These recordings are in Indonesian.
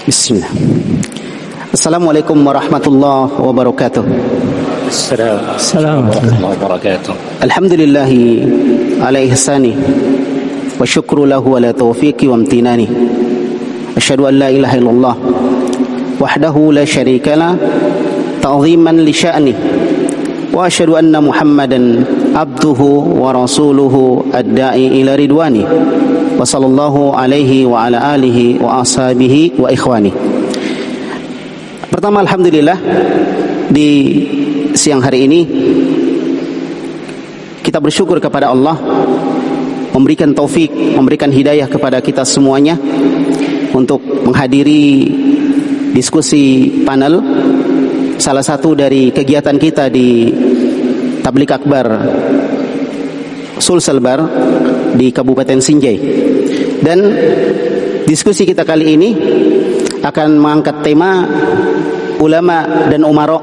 Bismillah. Assalamualaikum warahmatullahi wabarakatuh. Assalamualaikum warahmatullahi wabarakatuh. Alhamdulillahi ala ihsani wa syukru lahu ala taufiqi wa amtinani. Asyhadu an la ilaha illallah wahdahu la syarika la ta'ziman li sya'ni wa asyhadu anna Muhammadan abduhu wa rasuluhu ad-da'i ila ridwani wa sallallahu alaihi wa ala alihi wa ashabihi wa ikhwani. Pertama, alhamdulillah, di siang hari ini kita bersyukur kepada Allah memberikan taufik, memberikan hidayah kepada kita semuanya untuk menghadiri diskusi panel salah satu dari kegiatan kita di Tabligh Akbar Sulselbar di Kabupaten Sinjai. Dan diskusi kita kali ini akan mengangkat tema ulama dan umara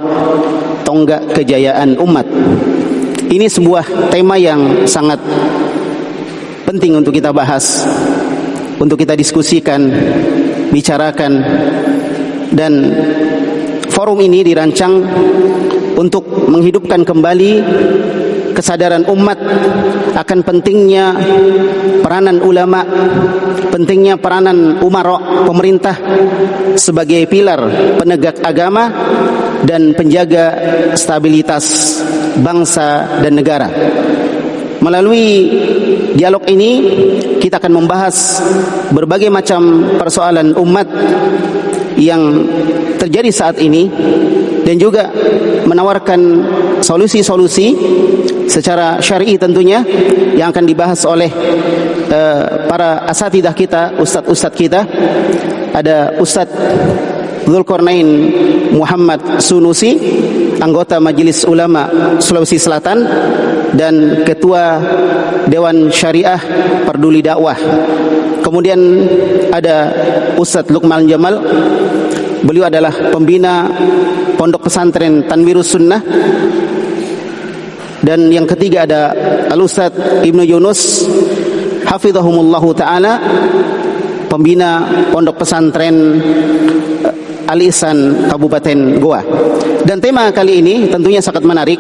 tonggak kejayaan umat. Ini sebuah tema yang sangat penting untuk kita bahas, untuk kita diskusikan, bicarakan. Dan forum ini dirancang untuk menghidupkan kembali kesadaran umat akan pentingnya peranan ulama, pentingnya peranan umara, pemerintah sebagai pilar penegak agama dan penjaga stabilitas bangsa dan negara. Melalui dialog ini kita akan membahas berbagai macam persoalan umat yang terjadi saat ini dan juga menawarkan solusi-solusi secara syar'i tentunya yang akan dibahas oleh para asatidah kita, ustadz-ustadz kita. Ada Ustadz Dzulkarnain Muhammad Sunusi, anggota Majelis Ulama Sulawesi Selatan dan Ketua Dewan Syariah Peduli Dakwah. Kemudian ada Ustadz Luqman Jamal, beliau adalah pembina Pondok Pesantren Tanwirus Sunnah. Dan yang ketiga ada Al-Ustadz Ibnu Yunus hafizahumullahu ta'ala, pembina Pondok Pesantren Al-Ihsan Kabupaten Goa. Dan tema kali ini tentunya sangat menarik,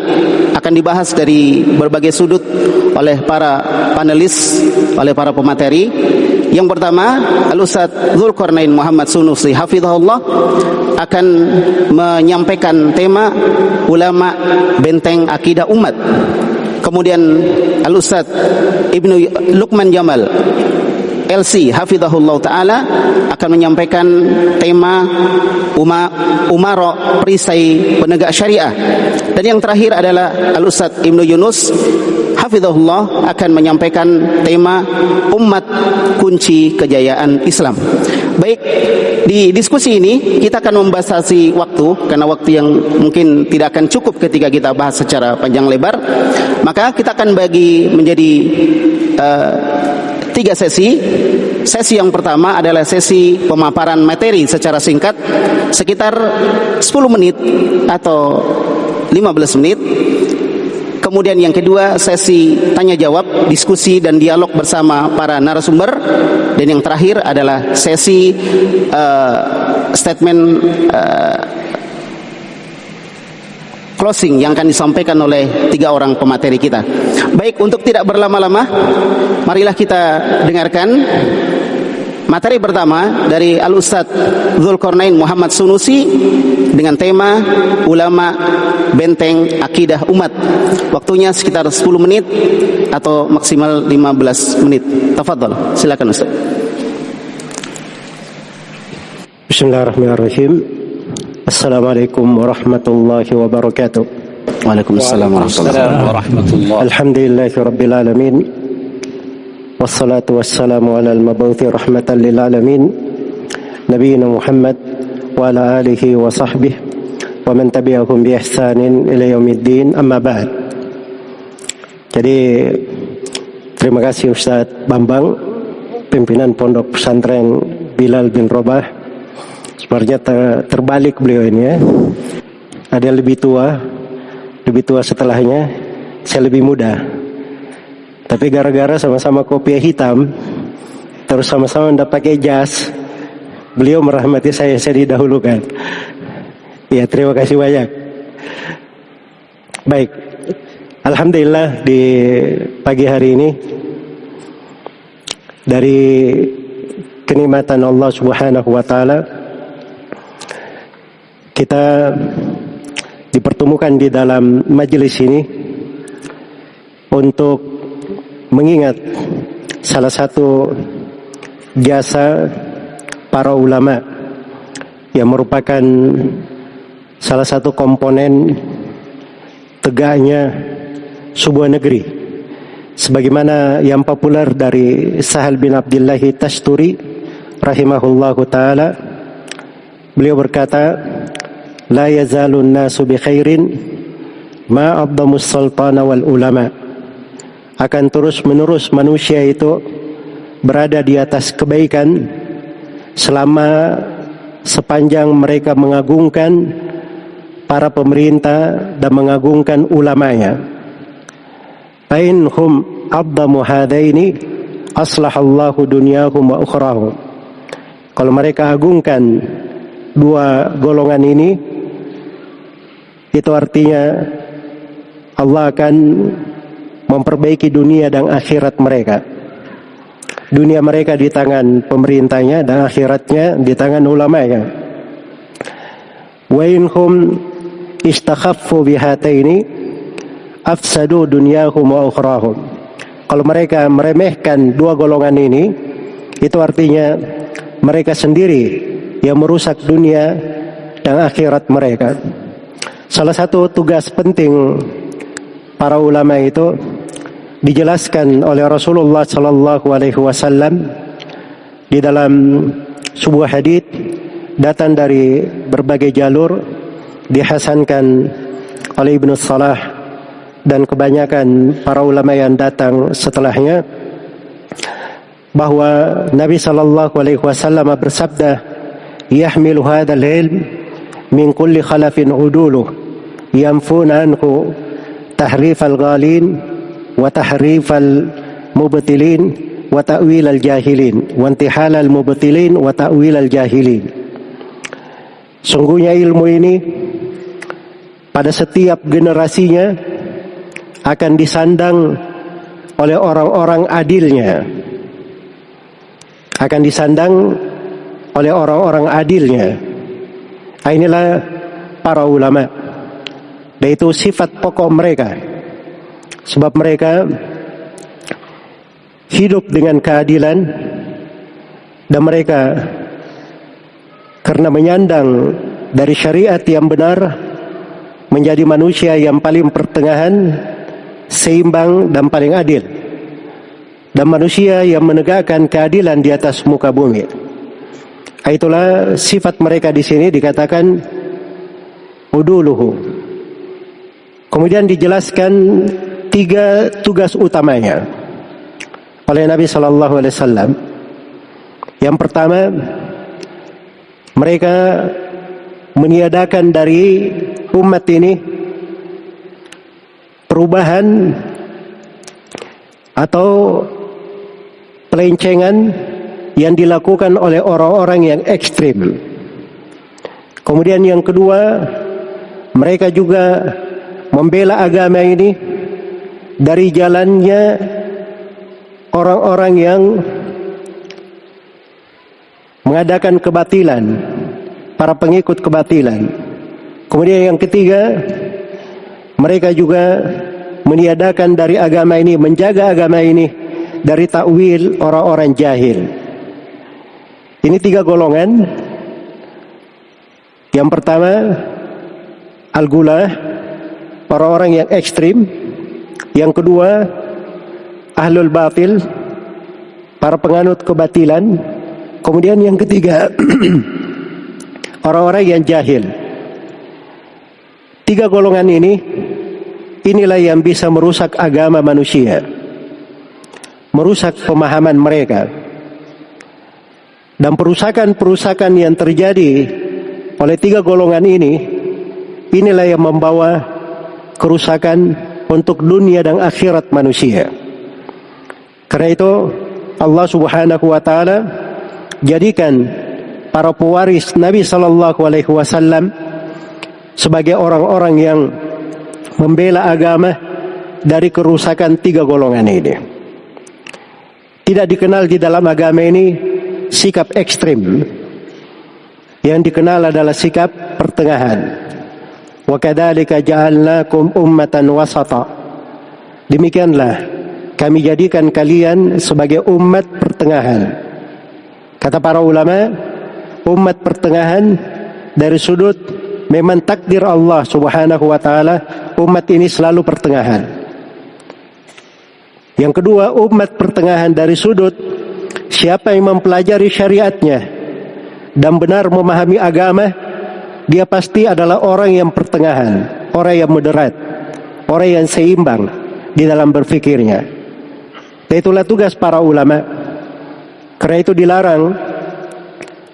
akan dibahas dari berbagai sudut oleh para panelis, oleh para pemateri. Yang pertama, Al-Ustadz Dzulkarnain Muhammad Sunusi hafizahullah akan menyampaikan tema ulama benteng akidah umat. Kemudian Al-Ustadz Ibnu Luqman Jamal LC hafizahullah ta'ala akan menyampaikan tema umara perisai penegak syariah. Dan yang terakhir adalah Al-Ustadz Ibnu Yunus hafizahullah akan menyampaikan tema umat kunci kejayaan Islam. Baik, di diskusi ini kita akan membatasi waktu karena waktu yang mungkin tidak akan cukup ketika kita bahas secara panjang lebar. Maka kita akan bagi menjadi 3 sesi. Sesi yang pertama adalah sesi pemaparan materi secara singkat sekitar 10 menit atau 15 menit. Kemudian yang kedua, sesi tanya jawab, diskusi dan dialog bersama para narasumber. Dan yang terakhir adalah sesi statement closing yang akan disampaikan oleh 3 orang pemateri kita. Baik, untuk tidak berlama-lama, marilah kita dengarkan materi pertama dari Al-Ustadz Dzulkarnain Muhammad Sunusi dengan tema ulama benteng akidah umat. Waktunya sekitar 10 menit atau maksimal 15 menit. Tafadhol, silakan Ustaz. Bismillahirrahmanirrahim. Assalamualaikum warahmatullahi wabarakatuh. Waalaikumsalam warahmatullahi. Alhamdulillahi rabbil alamin. Wassalatu wassalamu ala al-mab'uthi rahmatan lil alamin. Nabiyina Muhammad wa ala alihi wa sahbihi wa man tabi'ahum bi ihsanin ila yaumiddin. Amma ba'd. Jadi terima kasih Ustaz Bambang, pimpinan Pondok Pesantren Bilal bin Rabah. Sebenarnya terbalik beliau ini ya. Ada yang lebih tua setelahnya, saya lebih muda. Tapi gara-gara sama-sama kopiah hitam, terus sama-sama ndak pakai jas, beliau merahmati saya didahulukan. Ya, terima kasih banyak. Baik, alhamdulillah di pagi hari ini dari kenikmatan Allah Subhanahu wa taala kita dipertemukan di dalam majelis ini untuk mengingat salah satu jasa para ulama yang merupakan salah satu komponen tegaknya sebuah negeri, sebagaimana yang populer dari Sahal bin Abdullah Tasturi rahimahullahu taala. Beliau berkata, la yazalun nasu bi khairin ma abdamus sultana wal ulama. Akan terus menerus manusia itu berada di atas kebaikan selama sepanjang mereka mengagungkan para pemerintah dan mengagungkan ulamanya. Ain hum abdamu hadaini aslahallahu dunyahum wa ukhrahum. Kalau mereka agungkan dua golongan ini, itu artinya Allah akan memperbaiki dunia dan akhirat mereka. Dunia mereka di tangan pemerintahnya dan akhiratnya di tangan ulamanya. Wa inhum istakhaffu bihataini afsadu dunyahum wa ukhrahum. Kalau mereka meremehkan dua golongan ini, itu artinya mereka sendiri yang merusak dunia dan akhirat mereka. Salah satu tugas penting para ulama itu dijelaskan oleh Rasulullah sallallahu alaihi wasallam di dalam sebuah hadits datang dari berbagai jalur, dihasankan oleh Ibnu Salah dan kebanyakan para ulama yang datang setelahnya, bahwa Nabi sallallahu alaihi wasallam bersabda, yahmilu hadzal ilm min kulli khalafin uduluh yanfuna anhu tahrifal ghalin wa tahrifal mubtilin wa ta'wilal jahilin wa intihalal mubtilin wa ta'wilal jahilin. Sungguhnya ilmu ini pada setiap generasinya akan disandang oleh orang-orang adilnya. Akan disandang oleh orang-orang adilnya. Inilah para ulama. Dan itu sifat pokok mereka. Sebab mereka hidup dengan keadilan, dan mereka karena menyandang dari syariat yang benar, menjadi manusia yang paling pertengahan, seimbang dan paling adil, dan manusia yang menegakkan keadilan di atas muka bumi. Itulah sifat mereka di sini dikatakan uduluhu. Kemudian dijelaskan 3 tugas utamanya oleh Nabi sallallahu alaihi wasallam. Yang pertama, mereka meniadakan dari umat ini perubahan atau pelencengan yang dilakukan oleh orang-orang yang ekstrim. Kemudian yang kedua, mereka juga membela agama ini dari jalannya orang-orang yang mengadakan kebatilan, para pengikut kebatilan. Kemudian yang ketiga, mereka juga meniadakan dari agama ini, menjaga agama ini dari takwil orang-orang jahil. Ini 3 golongan. Yang pertama, al-gulah, orang-orang yang ekstrim. Yang kedua, ahlul batil, para penganut kebatilan. Kemudian yang ketiga, orang-orang yang jahil. 3 golongan ini, inilah yang bisa merusak agama manusia, merusak pemahaman mereka. Dan perusakan-perusakan yang terjadi oleh 3 golongan ini, inilah yang membawa kerusakan untuk dunia dan akhirat manusia. Karena itu Allah Subhanahu wa taala jadikan para pewaris Nabi sallallahu alaihi wasallam sebagai orang-orang yang membela agama dari kerusakan 3 golongan ini. Tidak dikenal di dalam agama ini sikap ekstrim. Yang dikenal adalah sikap pertengahan. Wa kadzalika ja'alnakum ummatan wasata. Demikianlah kami jadikan kalian sebagai umat pertengahan. Kata para ulama, umat pertengahan dari sudut memang takdir Allah Subhanahu wa taala, umat ini selalu pertengahan. Yang kedua, umat pertengahan dari sudut siapa yang mempelajari syariatnya dan benar memahami agama, dia pasti adalah orang yang pertengahan, orang yang moderat, orang yang seimbang di dalam berfikirnya. Dan itulah tugas para ulama. Karena itu dilarang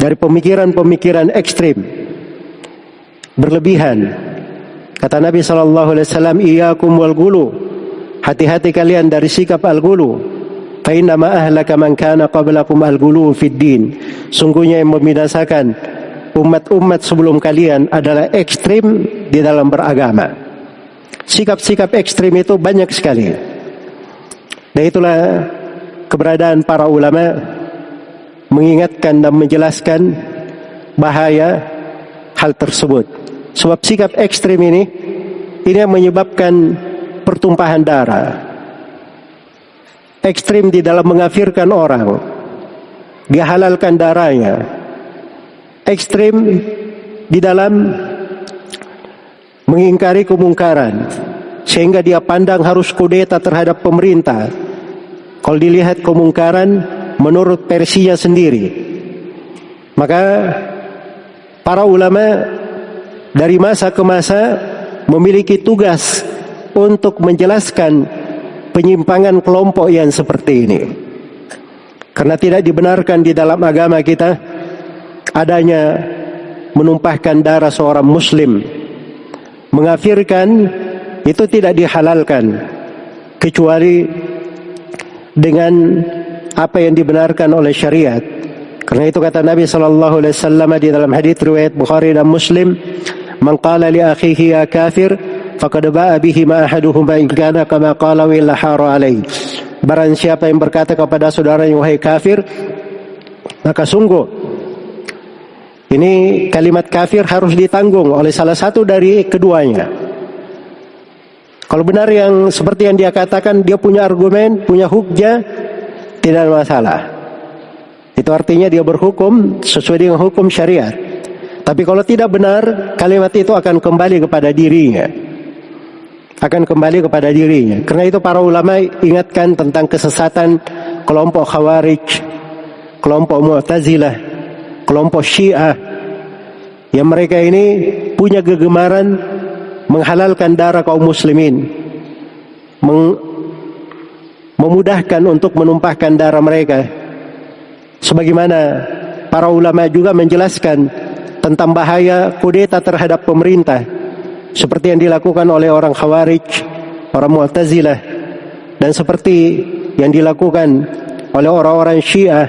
dari pemikiran-pemikiran ekstrim, berlebihan. Kata Nabi SAW, "Iyyakum wal gulu." Hati-hati kalian dari sikap al-gulu. Fa inna ma ahlaka man kana qablakum al-gulu fid din. Sungguhnya yang membinasakan umat-umat sebelum kalian adalah ekstrim di dalam beragama. Sikap-sikap ekstrim itu banyak sekali. Dan itulah keberadaan para ulama mengingatkan dan menjelaskan bahaya hal tersebut. Sebab sikap ekstrim ini yang menyebabkan pertumpahan darah. Ekstrim di dalam mengafirkan orang, dia halalkan darahnya. Ekstrim di dalam mengingkari kemungkaran, sehingga dia pandang harus kudeta terhadap pemerintah. Kalau dilihat kemungkaran menurut versinya sendiri, maka para ulama dari masa ke masa memiliki tugas untuk menjelaskan penyimpangan kelompok yang seperti ini. Karena tidak dibenarkan di dalam agama kita adanya menumpahkan darah seorang muslim. Mengafirkan itu tidak dihalalkan kecuali dengan apa yang dibenarkan oleh syariat. Karena itu kata Nabi sallallahu alaihi wasallam di dalam hadis riwayat Bukhari dan Muslim, "Man qala li akhihi ya kafir faqad ba'a bihi ma ahaduhuma in kana kama qala wa illa hara alaihi." Barang siapa yang berkata kepada saudaranya wahai kafir, maka sungguh ini kalimat kafir harus ditanggung oleh salah satu dari keduanya. Kalau benar yang seperti yang dia katakan, dia punya argumen, punya hujjah, tidak ada masalah. Itu artinya dia berhukum sesuai dengan hukum syariat. Tapi kalau tidak benar, kalimat itu akan kembali kepada dirinya. Akan kembali kepada dirinya. Karena itu para ulama ingatkan tentang kesesatan kelompok Khawarij, kelompok Mu'tazilah, kelompok Syiah, yang mereka ini punya kegemaran menghalalkan darah kaum muslimin, memudahkan untuk menumpahkan darah mereka. Sebagaimana para ulama juga menjelaskan tentang bahaya kudeta terhadap pemerintah, seperti yang dilakukan oleh orang Khawarij, orang Mu'tazilah, dan seperti yang dilakukan oleh orang-orang Syiah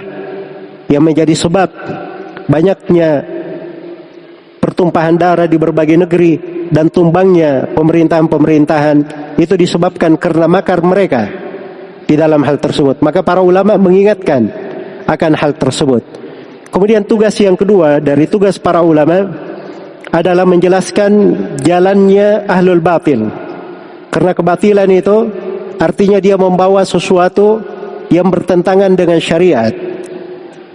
yang menjadi sebab banyaknya pertumpahan darah di berbagai negeri dan tumbangnya pemerintahan-pemerintahan. Itu disebabkan karena makar mereka di dalam hal tersebut. Maka para ulama mengingatkan akan hal tersebut. Kemudian tugas yang kedua dari tugas para ulama adalah menjelaskan jalannya ahlul batil. Karena kebatilan itu artinya dia membawa sesuatu yang bertentangan dengan syariat.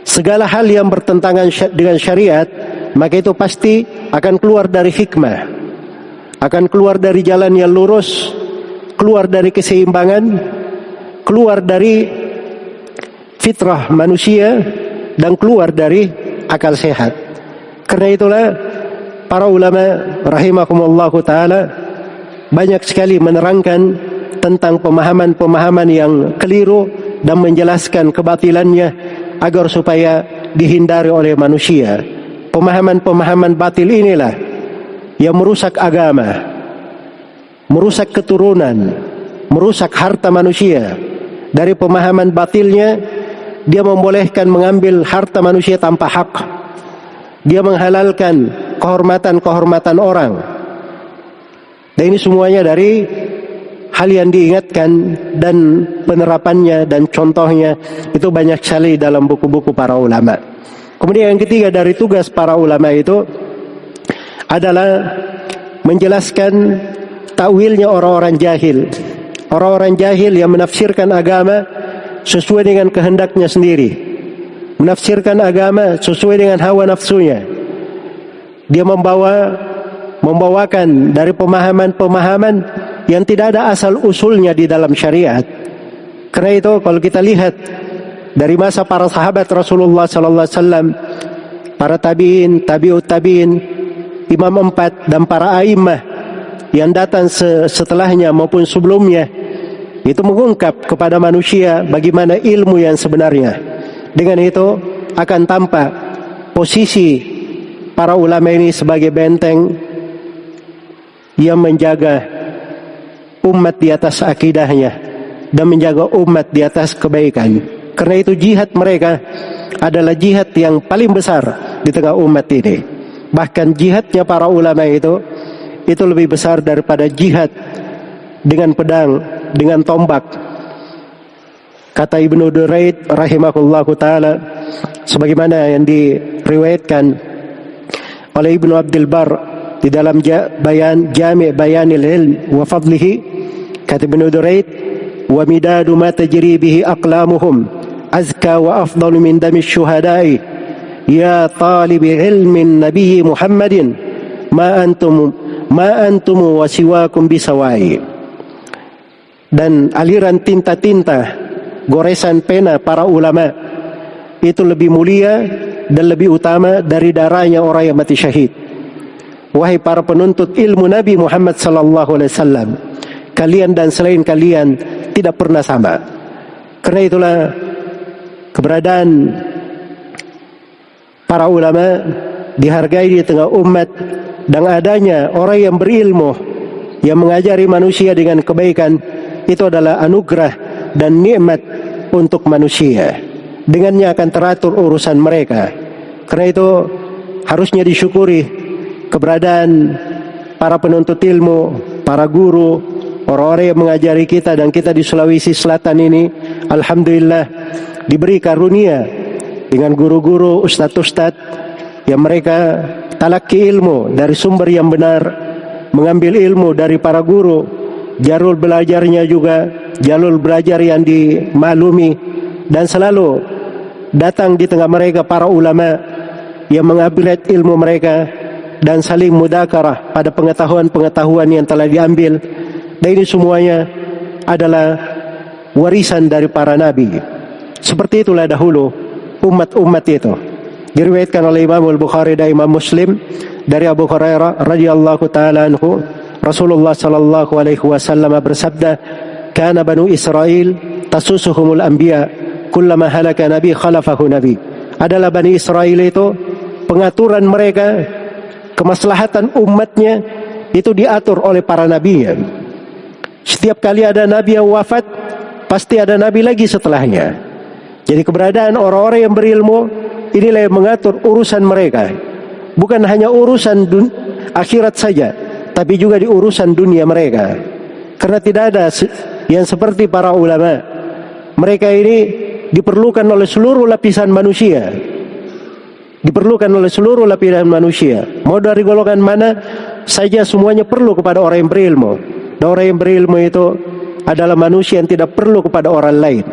Segala hal yang bertentangan dengan syariat, maka itu pasti akan keluar dari hikmah, akan keluar dari jalan yang lurus, keluar dari keseimbangan, keluar dari fitrah manusia, dan keluar dari akal sehat. Karena itulah para ulama rahimahumullahu ta'ala banyak sekali menerangkan tentang pemahaman-pemahaman yang keliru dan menjelaskan kebatilannya agar supaya dihindari oleh manusia. Pemahaman-pemahaman batil inilah yang merusak agama, merusak keturunan, merusak harta manusia. Dari pemahaman batilnya, dia membolehkan mengambil harta manusia tanpa hak. dia menghalalkan kehormatan-kehormatan orang. Dan ini semuanya dari hal yang diingatkan, dan penerapannya dan contohnya itu banyak sekali dalam buku-buku para ulama. Kemudian yang ketiga dari tugas para ulama itu adalah menjelaskan takwilnya orang-orang jahil. Orang-orang jahil yang menafsirkan agama sesuai dengan kehendaknya sendiri, menafsirkan agama sesuai dengan hawa nafsunya. Dia membawakan dari pemahaman-pemahaman yang tidak ada asal usulnya di dalam syariat. Karena itu kalau kita lihat dari masa para sahabat Rasulullah sallallahu alaihi wasallam, para tabi'in, tabi'ut tabi'in, imam 4 dan para a'immah yang datang setelahnya maupun sebelumnya, itu mengungkap kepada manusia bagaimana ilmu yang sebenarnya. Dengan itu akan tampak posisi para ulama ini sebagai benteng yang menjaga umat di atas akidahnya dan menjaga umat di atas kebaikan. Karena itu jihad mereka adalah jihad yang paling besar di tengah umat ini. Bahkan jihadnya para ulama itu lebih besar daripada jihad dengan pedang, dengan tombak. Kata Ibnu Duraid rahimahullahu taala, sebagaimana yang diriwayatkan oleh Ibnu Abdul Bar di dalam Jami' Bayanil Ilm wa Fadlihi, kata Ibnu Duraid, wa midadu ma tajri bihi aqlamuhum azka wa afdalu min dami syuhada'i ya talibi ilmin nabi Muhammadin ma antum wa siwakum bisawai. Dan aliran tinta-tinta, goresan pena para ulama itu lebih mulia dan lebih utama dari darahnya orang yang mati syahid. Wahai para penuntut ilmu Nabi Muhammad sallallahu alaihi wasallam, kalian dan selain kalian tidak pernah sama. Karena itulah keberadaan para ulama dihargai di tengah umat, dan adanya orang yang berilmu yang mengajari manusia dengan kebaikan itu adalah anugerah dan nikmat untuk manusia. Dengannya akan teratur urusan mereka. Karena itu harusnya disyukuri keberadaan para penuntut ilmu, para guru, orang-orang yang mengajari kita, dan kita di Sulawesi Selatan ini alhamdulillah diberi karunia dengan guru-guru, ustadz-ustadz yang mereka talaki ilmu dari sumber yang benar, mengambil ilmu dari para guru, jalur belajarnya juga jalur belajar yang dimaklumi, dan selalu datang di tengah mereka para ulama yang mengupgrade ilmu mereka dan saling mudakarah pada pengetahuan-pengetahuan yang telah diambil. Dan ini semuanya adalah warisan dari para nabi. Seperti itulah dahulu umat-umat itu. Diriwayatkan oleh Imam Al-Bukhari dan Imam Muslim dari Abu Hurairah radhiyallahu taala anhu, Rasulullah sallallahu alaihi wasallam bersabda, "Kana Banu Israil tasusuhumul anbiya, kullama halaka nabi khalafahu nabi." Adalah Bani Israel itu pengaturan mereka, kemaslahatan umatnya itu diatur oleh para nabinya. Setiap kali ada nabi yang wafat, pasti ada nabi lagi setelahnya. Jadi keberadaan orang-orang yang berilmu inilah yang mengatur urusan mereka. Bukan hanya urusan akhirat saja, tapi juga di urusan dunia mereka. Karena tidak ada yang seperti para ulama. Mereka ini diperlukan oleh seluruh lapisan manusia. Diperlukan oleh seluruh lapisan manusia. Mau dari golongan mana saja, semuanya perlu kepada orang yang berilmu. Dan orang yang berilmu itu adalah manusia yang tidak perlu kepada orang lain.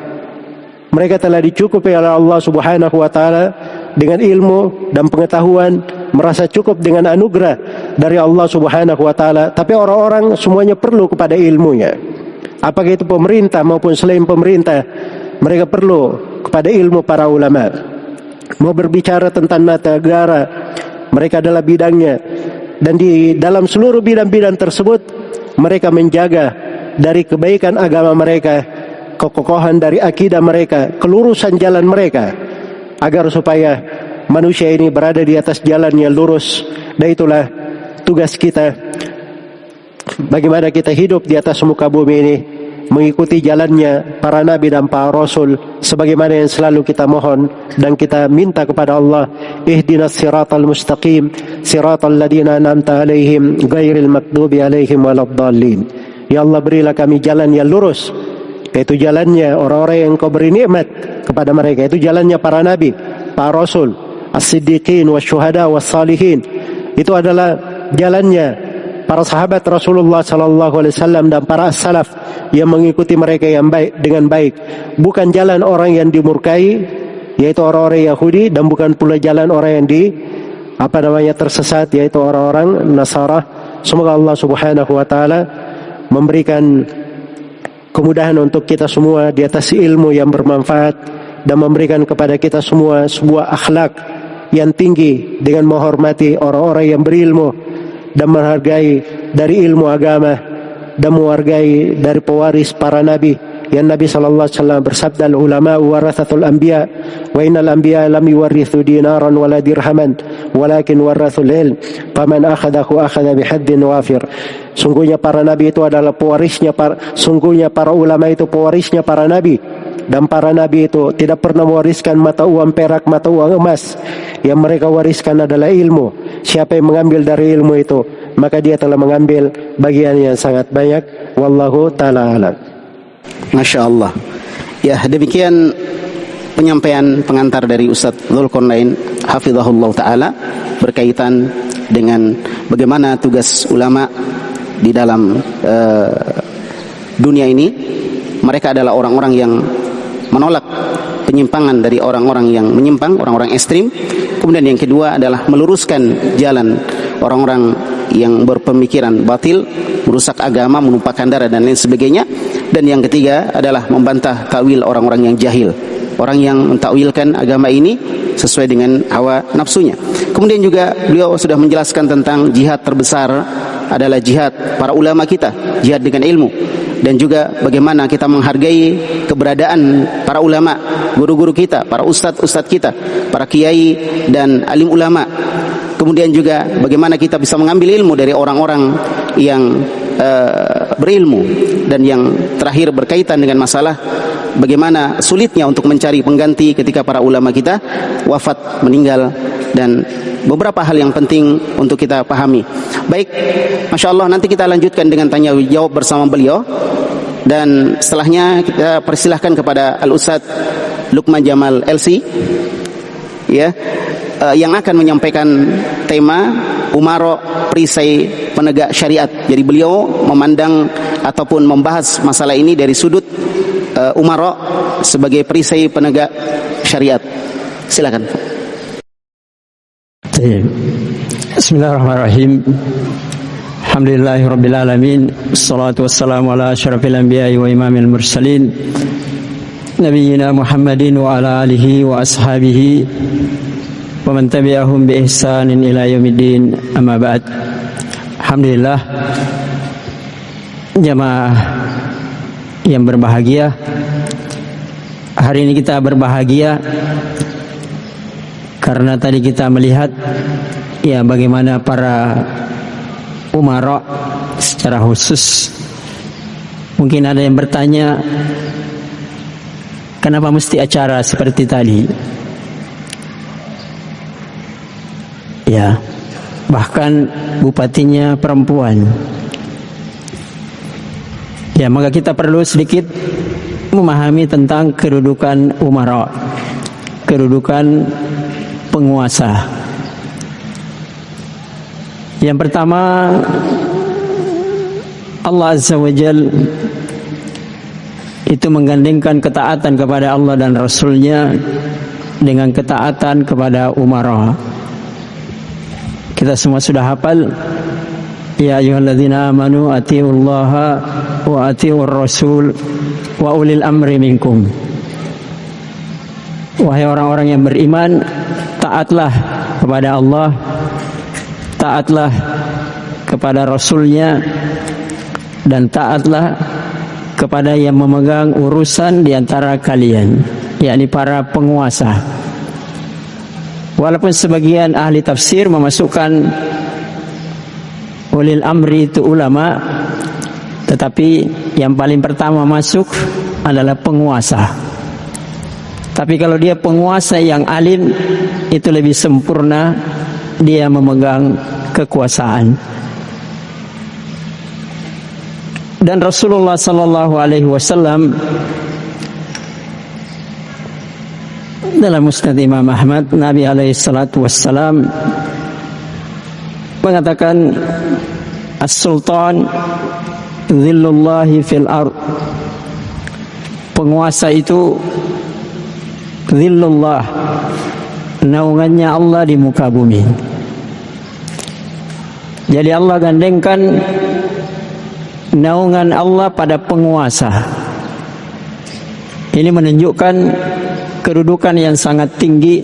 Mereka telah dicukupi oleh Allah Subhanahu wa taala dengan ilmu dan pengetahuan, merasa cukup dengan anugerah dari Allah Subhanahu wa taala. Tapi orang-orang semuanya perlu kepada ilmunya. Apakah itu pemerintah maupun selain pemerintah, mereka perlu kepada ilmu para ulama. Mau berbicara tentang negara, mereka adalah bidangnya. Dan di dalam seluruh bidang-bidang tersebut, mereka menjaga dari kebaikan agama mereka, kekokohan dari akidah mereka, kelurusan jalan mereka, agar supaya manusia ini berada di atas jalan yang lurus. Dan itulah tugas kita, bagaimana kita hidup di atas muka bumi ini mengikuti jalannya para nabi dan para rasul sebagaimana yang selalu kita mohon dan kita minta kepada Allah, ihdinas siratal mustaqim siratal ladzina an'amta alaihim ghairil maghdubi alaihim waladdallin. Ya Allah, berilah kami jalan yang lurus, yaitu jalannya orang-orang yang Engkau beri nikmat kepada mereka, itu jalannya para nabi, para rasul, as-siddiqin wasyuhada wassalihin. Itu adalah jalannya para sahabat Rasulullah sallallahu alaihi wasallam dan para salaf yang mengikuti mereka yang baik dengan baik. Bukan jalan orang yang dimurkai, yaitu orang-orang Yahudi, dan bukan pula jalan orang yang tersesat, yaitu orang-orang Nasara. Semoga Allah Subhanahu wa taala memberikan kemudahan untuk kita semua di atas ilmu yang bermanfaat dan memberikan kepada kita semua sebuah akhlak yang tinggi dengan menghormati orang-orang yang berilmu dan menghargai dari ilmu agama dan menghargai dari pewaris para nabi. Yang Nabi sallallahu alaihi wasallam bersabda, "Al-ulama warathatul anbiya wa innal anbiya lam yuwarithu dinaran wala dirhaman walakin warathul ilm faman akhadahu akhadha bihaddin wafir." Sungguhnya para nabi itu adalah pewarisnya sungguhnya para ulama itu pewarisnya para nabi, dan para nabi itu tidak pernah mewariskan mata uang perak, mata uang emas. Yang mereka wariskan adalah ilmu. Siapa yang mengambil dari ilmu itu, maka dia telah mengambil bagian yang sangat banyak. Wallahu ta'ala alam. Masya Allah. Ya, demikian penyampaian pengantar dari Ustaz Dzulqarnain hafizahullah ta'ala berkaitan dengan bagaimana tugas ulama di dalam dunia ini. Mereka adalah orang-orang yang menolak penyimpangan dari orang-orang yang menyimpang, orang-orang ekstrim. Kemudian yang kedua adalah meluruskan jalan orang-orang yang berpemikiran batil, merusak agama, menumpahkan darah dan lain sebagainya. Dan yang ketiga adalah membantah takwil orang-orang yang jahil, orang yang mentakwilkan agama ini sesuai dengan hawa nafsunya. Kemudian juga beliau sudah menjelaskan tentang jihad terbesar adalah jihad para ulama kita, jihad dengan ilmu. Dan juga bagaimana kita menghargai keberadaan para ulama, guru-guru kita, para ustadz-ustadz kita, para kiai dan alim ulama. Kemudian juga bagaimana kita bisa mengambil ilmu dari orang-orang yang berilmu. Dan yang terakhir berkaitan dengan masalah bagaimana sulitnya untuk mencari pengganti ketika para ulama kita wafat, meninggal, dan beberapa hal yang penting untuk kita pahami. Baik, Masya Allah, nanti kita lanjutkan dengan tanya jawab bersama beliau. Dan setelahnya kita persilahkan kepada Al-Ustadz Luqman Jamal LC, ya, yang akan menyampaikan tema Umaro Perisai Penegak Syariat. Jadi beliau memandang ataupun membahas masalah ini dari sudut Umaro sebagai perisai penegak syariat. Silakan. Bismillahirrahmanirrahim. Alhamdulillahirabbil alamin. Wassalatu wassalamu ala asyrafil anbiya'i wa imamil mursalin nabiyyina Muhammadin wa ala alihi wa ashabihi wa man tabi'ahum bi ihsanin ila yaumiddin. Amma ba'd. Alhamdulillah, jamaah yang berbahagia, hari ini kita berbahagia karena tadi kita melihat ya bagaimana para umara secara khusus. Mungkin ada yang bertanya, kenapa mesti acara seperti tadi? Ya, bahkan bupatinya perempuan. Ya, maka kita perlu sedikit memahami tentang kedudukan umara, kedudukan penguasa. Yang pertama, Allah Azza wa Jal itu menggandengkan ketaatan kepada Allah dan Rasulnya dengan ketaatan kepada umara. Kita semua sudah hafal, ya ayyuhalladzina amanu atiullaha wa atiur rasul wa ulil amri minkum. Wahai orang-orang yang beriman, taatlah kepada Allah, taatlah kepada Rasulnya, dan taatlah kepada yang memegang urusan di antara kalian, yakni para penguasa. Walaupun sebagian ahli tafsir memasukkan ulil amri itu ulama, Tetapi yang paling pertama masuk adalah penguasa. Tapi kalau dia penguasa yang alim, itu lebih sempurna dia memegang kekuasaan. Dan Rasulullah sallallahu alaihi wasallam dalam Musnad Imam Ahmad, Nabi alaihi salatu wassalam mengatakan, as-sultan dhillullahi fil ard. Penguasa itu dhillullah, naungannya Allah di muka bumi. Jadi Allah gandengkan naungan Allah pada penguasa. Ini menunjukkan kedudukan yang sangat tinggi,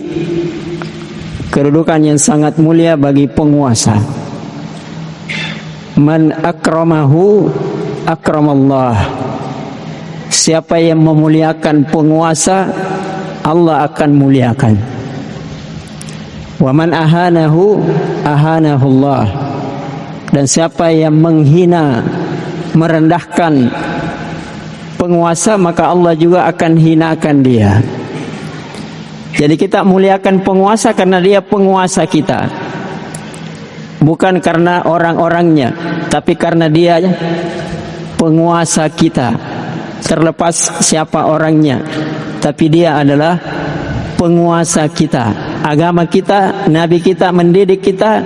kedudukan yang sangat mulia bagi penguasa. Man akramahu akramallah. Siapa yang memuliakan penguasa, Allah akan muliakan. Wa man ahanahu ahanahullah. Dan siapa yang menghina, merendahkan penguasa, maka Allah juga akan hinakan dia. Jadi kita muliakan penguasa karena dia penguasa kita, bukan karena orang-orangnya, tapi karena dia penguasa kita. Terlepas siapa orangnya, tapi dia adalah penguasa kita. Agama kita, Nabi kita mendidik kita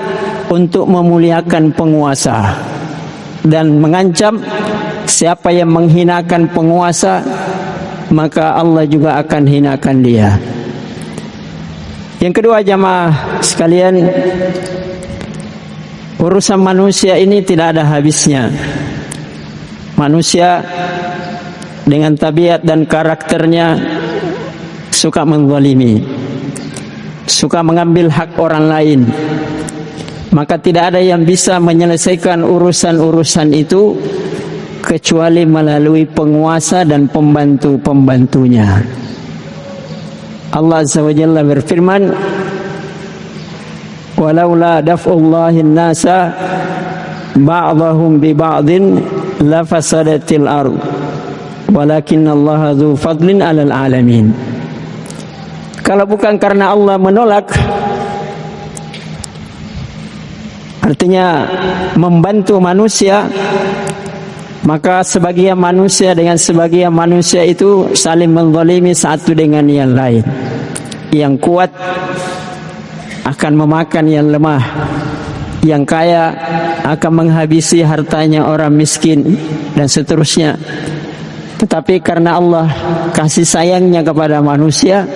untuk memuliakan penguasa dan mengancam siapa yang menghinakan penguasa, maka Allah juga akan hinakan dia. Yang kedua, jamaah sekalian, urusan manusia ini tidak ada habisnya. Manusia dengan tabiat dan karakternya suka menzalimi, suka mengambil hak orang lain. Maka tidak ada yang bisa menyelesaikan urusan-urusan itu kecuali melalui penguasa dan pembantu-pembantunya. Allah Azza wa Jalla berfirman, walaula daf'ullahin nasa ba'dahum bi ba'din lafasadatil ard walakinnallaha dzu fadlin 'alal 'alamin. Kalau bukan karena Allah menolak, artinya membantu manusia, maka sebagian manusia dengan sebagian manusia itu saling menzalimi satu dengan yang lain. Yang kuat akan memakan yang lemah, yang kaya akan menghabisi hartanya orang miskin, dan seterusnya. Tetapi karena Allah kasih sayangnya kepada manusia,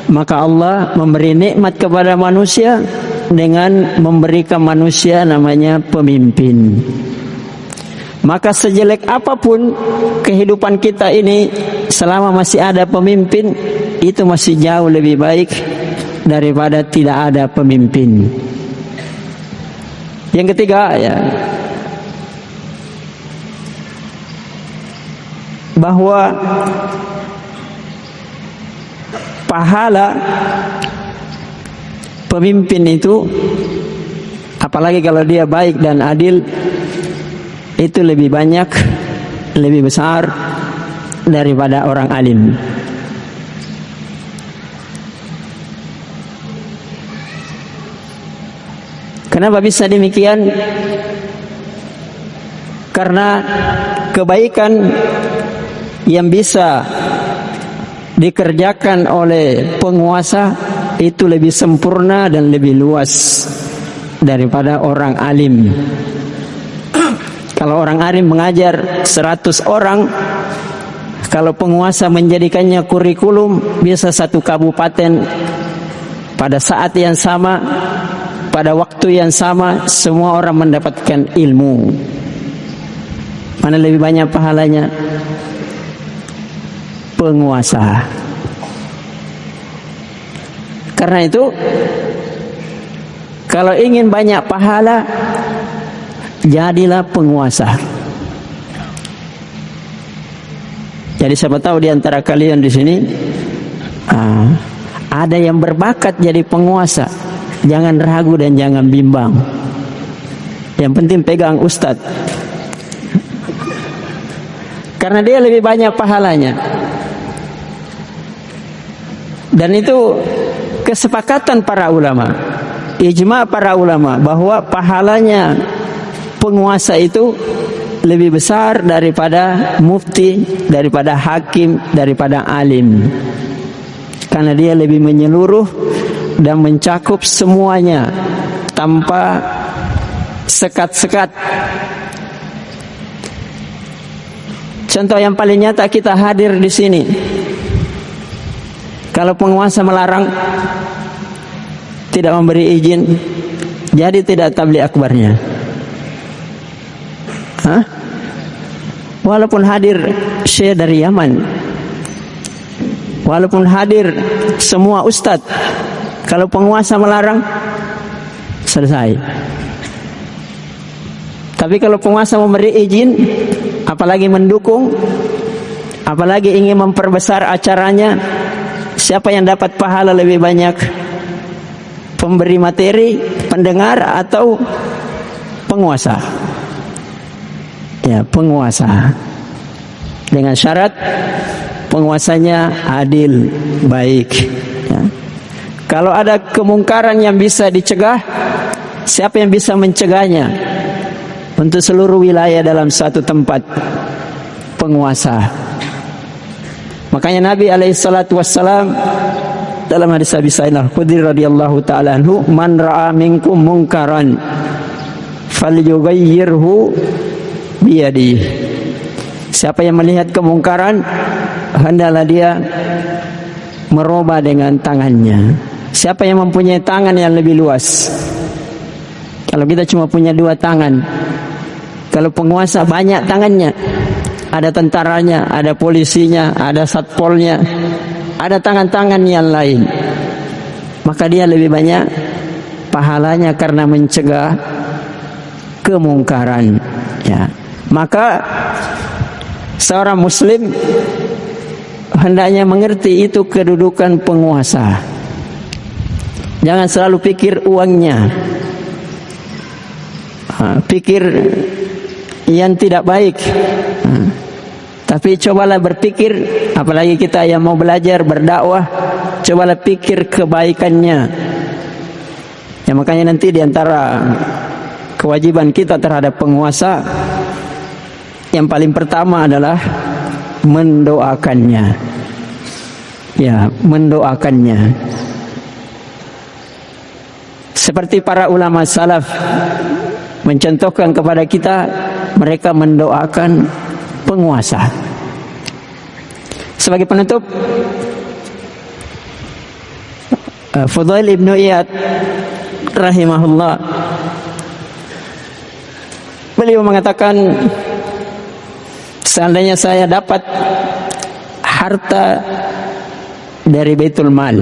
maka Allah memberi nikmat kepada manusia dengan memberikan manusia namanya pemimpin. Maka sejelek apapun kehidupan kita ini, selama masih ada pemimpin, itu masih jauh lebih baik daripada tidak ada pemimpin. Yang ketiga, ya, bahwa pahala pemimpin itu, apalagi kalau dia baik dan adil, itu lebih banyak, lebih besar daripada orang alim. Kenapa bisa demikian? Karena kebaikan yang bisa dikerjakan oleh penguasa itu lebih sempurna dan lebih luas daripada orang alim. Kalau orang alim mengajar 100 orang, kalau penguasa menjadikannya kurikulum, bisa satu kabupaten pada saat yang sama, pada waktu yang sama, semua orang mendapatkan ilmu. Mana lebih banyak pahalanya? Penguasa. Karena itu, kalau ingin banyak pahala, jadilah penguasa. Jadi siapa tahu di antara kalian di sini ada yang berbakat jadi penguasa. Jangan ragu dan jangan bimbang. Yang penting pegang ustadz. karena dia lebih banyak pahalanya. Dan itu kesepakatan para ulama, ijma para ulama, bahwa pahalanya penguasa itu lebih besar daripada mufti, daripada hakim, daripada alim, karena dia lebih menyeluruh dan mencakup semuanya tanpa sekat-sekat. Contoh yang paling nyata, kita hadir di sini. Kalau penguasa melarang, tidak memberi izin, jadi tidak tabligh akbarnya. Hah? Walaupun hadir syekh dari Yaman, walaupun hadir semua ustadz, kalau penguasa melarang, selesai. Tapi kalau penguasa memberi izin, apalagi mendukung, apalagi ingin memperbesar acaranya, siapa yang dapat pahala lebih banyak? Pemberi materi, pendengar, atau penguasa? Ya, penguasa. Dengan syarat penguasanya adil, baik. Ya. Kalau ada kemungkaran yang bisa dicegah, siapa yang bisa mencegahnya? Untuk seluruh wilayah dalam satu tempat, penguasa. Makanya Nabi SAW dalam hadis Abi Sa'id Al-Khudri radhiyallahu taala anhu, man ra'a minkum munkaran falyughayyirhu biyadihi. Siapa yang melihat kemungkaran, hendaklah dia merubah dengan tangannya. Siapa yang mempunyai tangan yang lebih luas? Kalau kita cuma punya 2 tangan, kalau penguasa banyak tangannya, ada tentaranya, ada polisinya, ada satpolnya, ada tangan-tangan yang lain, maka dia lebih banyak pahalanya karena mencegah kemungkaran. Ya. Maka seorang muslim hendaknya mengerti itu kedudukan penguasa. Jangan selalu pikir uangnya, pikir yang tidak baik. Tapi cobalah berpikir, apalagi kita yang mau belajar berdakwah, cobalah pikir kebaikannya. Ya, makanya nanti diantara kewajiban kita terhadap penguasa, yang paling pertama adalah mendoakannya. Ya, mendoakannya. Seperti para ulama salaf mencontohkan kepada kita, mereka mendoakan penguasa. Sebagai penutup, Fudail ibnu Iyad rahimahullah, beliau mengatakan, seandainya saya dapat harta dari Baitul Mal,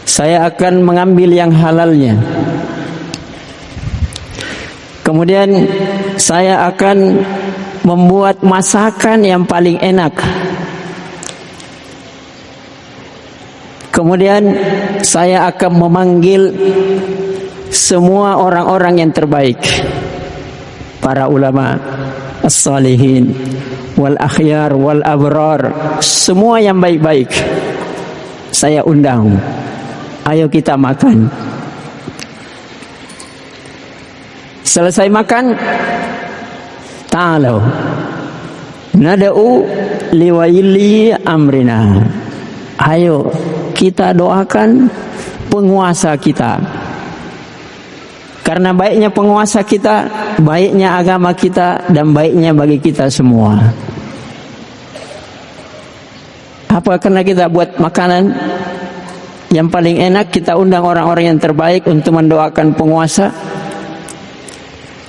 saya akan mengambil yang halalnya. Kemudian saya akan membuat masakan yang paling enak. Kemudian saya akan memanggil semua orang-orang yang terbaik, para ulama as-salihin wal akhyar wal abrar, semua yang baik-baik saya undang. Ayo kita makan. Selesai makan, ta'alau nada'u liwayli amrina. Ayo kita doakan penguasa kita. Karena baiknya penguasa kita, baiknya agama kita, dan baiknya bagi kita semua. Apa karena kita buat makanan yang paling enak, kita undang orang-orang yang terbaik untuk mendoakan penguasa?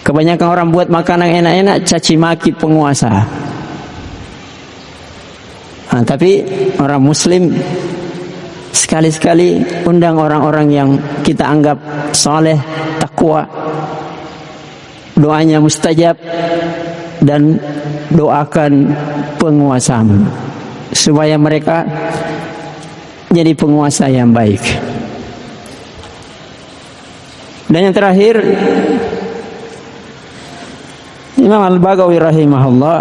Kebanyakan orang buat makanan enak-enak, caci maki penguasa. Nah, tapi orang muslim sekali-sekali undang orang-orang yang kita anggap saleh, takwa, doanya mustajab, dan doakan penguasamu supaya mereka jadi penguasa yang baik. Dan yang terakhir, Imam Al-Baghawi rahimahullah,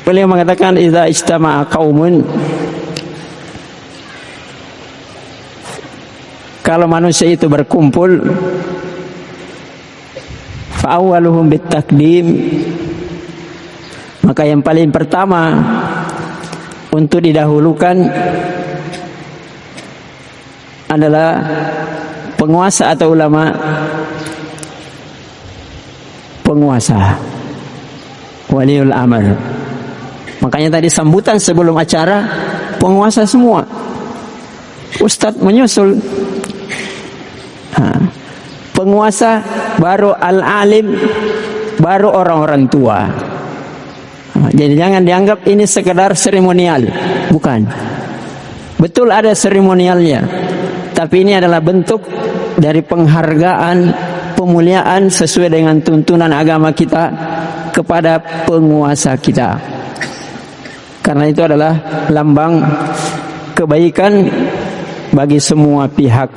beliau mengatakan idza ijtama'a qaumun, kalau manusia itu berkumpul, fa awwaluhum bitakdim, maka yang paling pertama untuk didahulukan adalah penguasa atau ulama. Penguasa, waliul amr. Makanya tadi sambutan sebelum acara penguasa semua. Ustadz menyusul. Penguasa, baru al-alim, baru orang-orang tua. Jadi jangan dianggap ini sekedar seremonial, bukan. Betul ada seremonialnya, tapi ini adalah bentuk dari penghargaan, pemuliaan sesuai dengan tuntunan agama kita kepada penguasa kita. Karena itu adalah lambang kebaikan bagi semua pihak,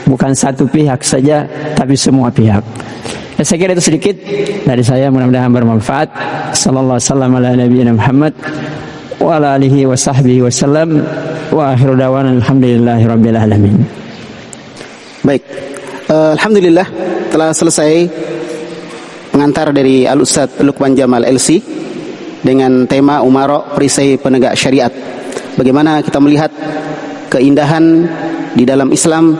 bukan satu pihak saja, tapi semua pihak. Ya, saya kira itu sedikit dari saya, mudah-mudahan bermanfaat. Sallallahu alaihi wasallam ala nabiyina Muhammad wa ala alihi wa sahbihi wasallam, wa akhiru da'wana alhamdulillahi rabbil alamin. Baik, alhamdulillah telah selesai pengantar dari Al-Ustadz Luqman Jamal LC dengan tema Umara perisai penegak syariat. Bagaimana kita melihat keindahan di dalam Islam,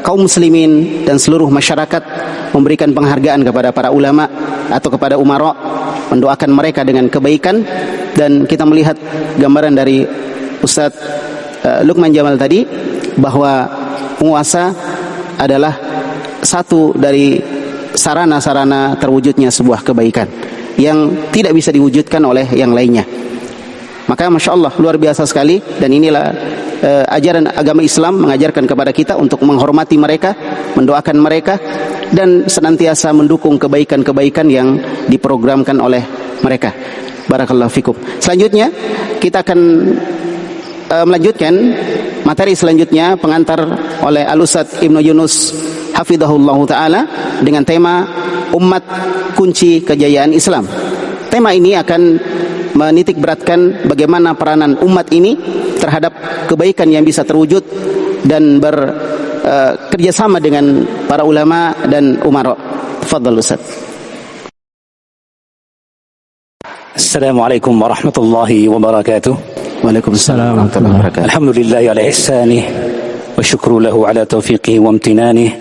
kaum muslimin dan seluruh masyarakat memberikan penghargaan kepada para ulama atau kepada umara, mendoakan mereka dengan kebaikan. Dan kita melihat gambaran dari Ustadz Luqman Jamal tadi bahwa penguasa adalah satu dari sarana-sarana terwujudnya sebuah kebaikan yang tidak bisa diwujudkan oleh yang lainnya. Maka Masya Allah, luar biasa sekali. Dan inilah ajaran agama Islam mengajarkan kepada kita untuk menghormati mereka, mendoakan mereka, dan senantiasa mendukung kebaikan-kebaikan yang diprogramkan oleh mereka. Barakallahu fikum. Selanjutnya kita akan melanjutkan materi selanjutnya, pengantar oleh Al-Ustadz Ibnu Yunus hafidhahullahu ta'ala dengan tema Umat Kunci Kejayaan Islam. Tema ini akan menitik beratkan bagaimana peranan umat ini terhadap kebaikan yang bisa terwujud dan bekerjasama dengan para ulama dan umara. Tafadhal Ustaz. Assalamualaikum warahmatullahi wabarakatuh. Waalaikumsalam warahmatullahi wabarakatuh. Alhamdulillahi ala ihsanih wa syukru lahu ala taufiqihi wa amtinanih.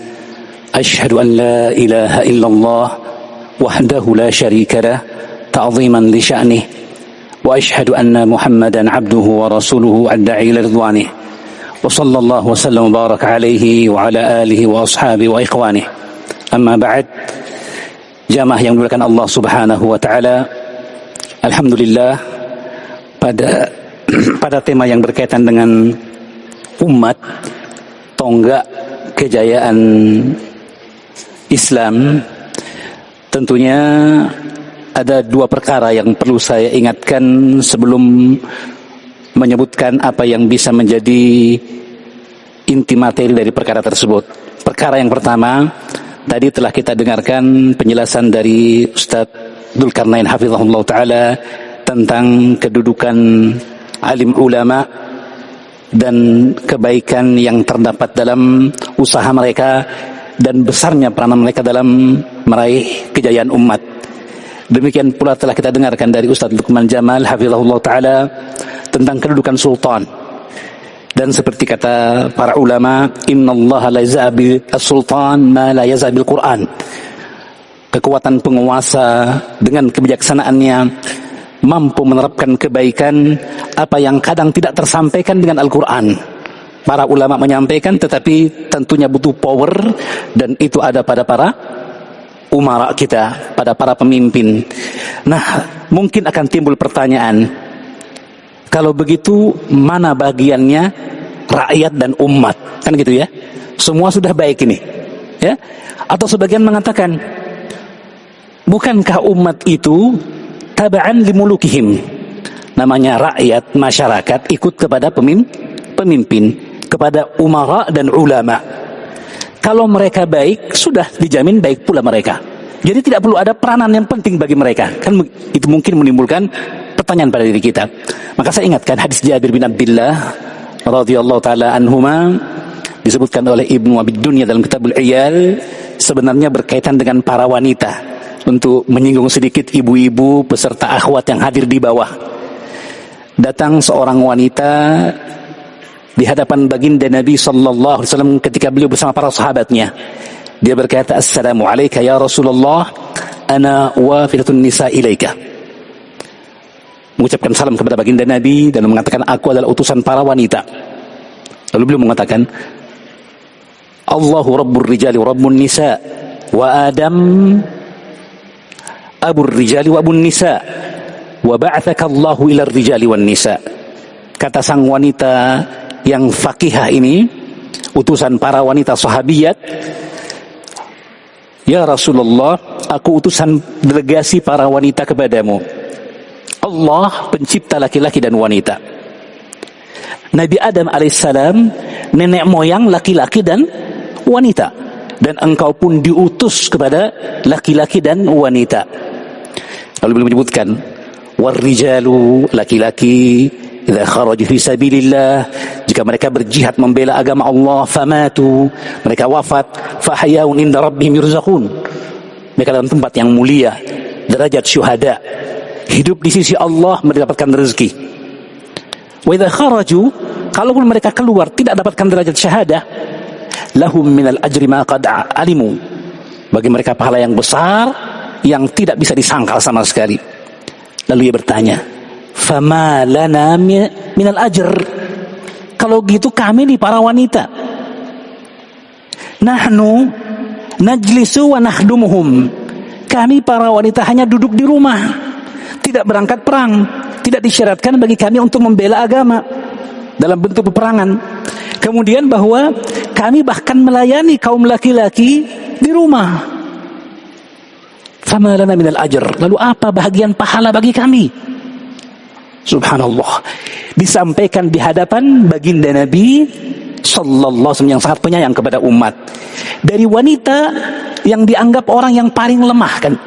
Ashhadu an la ilaha illallah wahdahu la syarika lah ta'ziman li sya'nih. Wa ashhadu anna Muhammadan abduhu wa rasuluhu ad-da'i ila ridwanih. Wa sallallahu wa sallam wa baraka alaihi wa ala alihi wa ashabihi wa ikhwanih. Amma ba'd. Jamaah yang dimuliakan Allah Subhanahu wa taala, alhamdulillah pada tema yang berkaitan dengan umat, tonggak kejayaan Islam, tentunya ada dua perkara yang perlu saya ingatkan sebelum menyebutkan apa yang bisa menjadi inti materi dari perkara tersebut. Perkara yang pertama, tadi telah kita dengarkan penjelasan dari Ustadz Dzulkarnain hafizahullah ta'ala tentang kedudukan alim ulama dan kebaikan yang terdapat dalam usaha mereka dan besarnya peranan mereka dalam meraih kejayaan umat. Demikian pula telah kita dengarkan dari Ustadz Luqman Jamal hafizahullah ta'ala tentang kedudukan sultan. Dan seperti kata para ulama, innallaha la yazabil as-sultan ma la yazabil Qur'an. Kekuatan penguasa dengan kebijaksanaannya mampu menerapkan kebaikan apa yang kadang tidak tersampaikan dengan Al-Quran. Para ulama menyampaikan, tetapi tentunya butuh power, dan itu ada pada para umara kita, pada para pemimpin. Nah, mungkin akan timbul pertanyaan, kalau begitu mana bagiannya rakyat dan umat? Kan gitu ya, semua sudah baik ini ya. Atau sebagian mengatakan, bukankah umat itu taba'an limulukihim, namanya rakyat, masyarakat ikut kepada pemimpin, kepada umara dan ulama. Kalau mereka baik, sudah dijamin baik pula mereka. Jadi tidak perlu ada peranan yang penting bagi mereka. Kan itu mungkin menimbulkan pertanyaan pada diri kita. Maka saya ingatkan hadis Jabir bin Abdullah radhiyallahu taala anhuma, disebutkan oleh Ibnu Abi Dunya dalam Kitabul Iyal, sebenarnya berkaitan dengan para wanita, untuk menyinggung sedikit ibu-ibu peserta akhwat yang hadir di bawah. Datang seorang wanita di hadapan baginda Nabi sallallahu alaihi wasallam ketika beliau bersama para sahabatnya. Dia berkata, "Assalamu alayka ya Rasulullah, ana wafidatun nisa ilaika." Mengucapkan salam kepada baginda Nabi dan mengatakan, "Aku adalah utusan para wanita." Lalu beliau mengatakan, "Allahu rabbur rijali wa rabbun nisa, wa Adam abur rijali wa abun nisa, wa ba'athaka Allahu ila rijali wan nisa." Kata sang wanita yang fakihah ini, utusan para wanita sahabiyat, "Ya Rasulullah, aku utusan delegasi para wanita kepadamu. Allah pencipta laki-laki dan wanita. Nabi Adam alaihissalam nenek moyang laki-laki dan wanita, dan engkau pun diutus kepada laki-laki dan wanita." Lalu beliau menyebutkan, "Warrijalu, laki-laki, idza kharaju fi sabilillah, jika mereka berjihad membela agama Allah, famatu, mereka wafat, fahayaun inda rabbihim yurzaqun, mereka dalam tempat yang mulia, derajat syuhada, hidup di sisi Allah mendapatkan rezeki. Wa idza kharaju, kalaupun mereka keluar tidak dapatkan derajat syahadah, lahum minal ajri ma qad alimu, bagi mereka pahala yang besar yang tidak bisa disangkal sama sekali." Lalu ia bertanya, "Fama lana minal ajr?" Kalau gitu kami nih para wanita, "Nahnu najlisu wa nakhdumuhum." Kami para wanita hanya duduk di rumah, tidak berangkat perang, tidak disyaratkan bagi kami untuk membela agama dalam bentuk peperangan. Kemudian bahwa kami bahkan melayani kaum laki-laki di rumah. "Fama lana minal ajr?" Lalu apa bahagian pahala bagi kami? Subhanallah, disampaikan di hadapan baginda Nabi sallallahu alaihi wasallam yang sangat penyayang kepada umat, dari wanita yang dianggap orang yang paling lemah, kan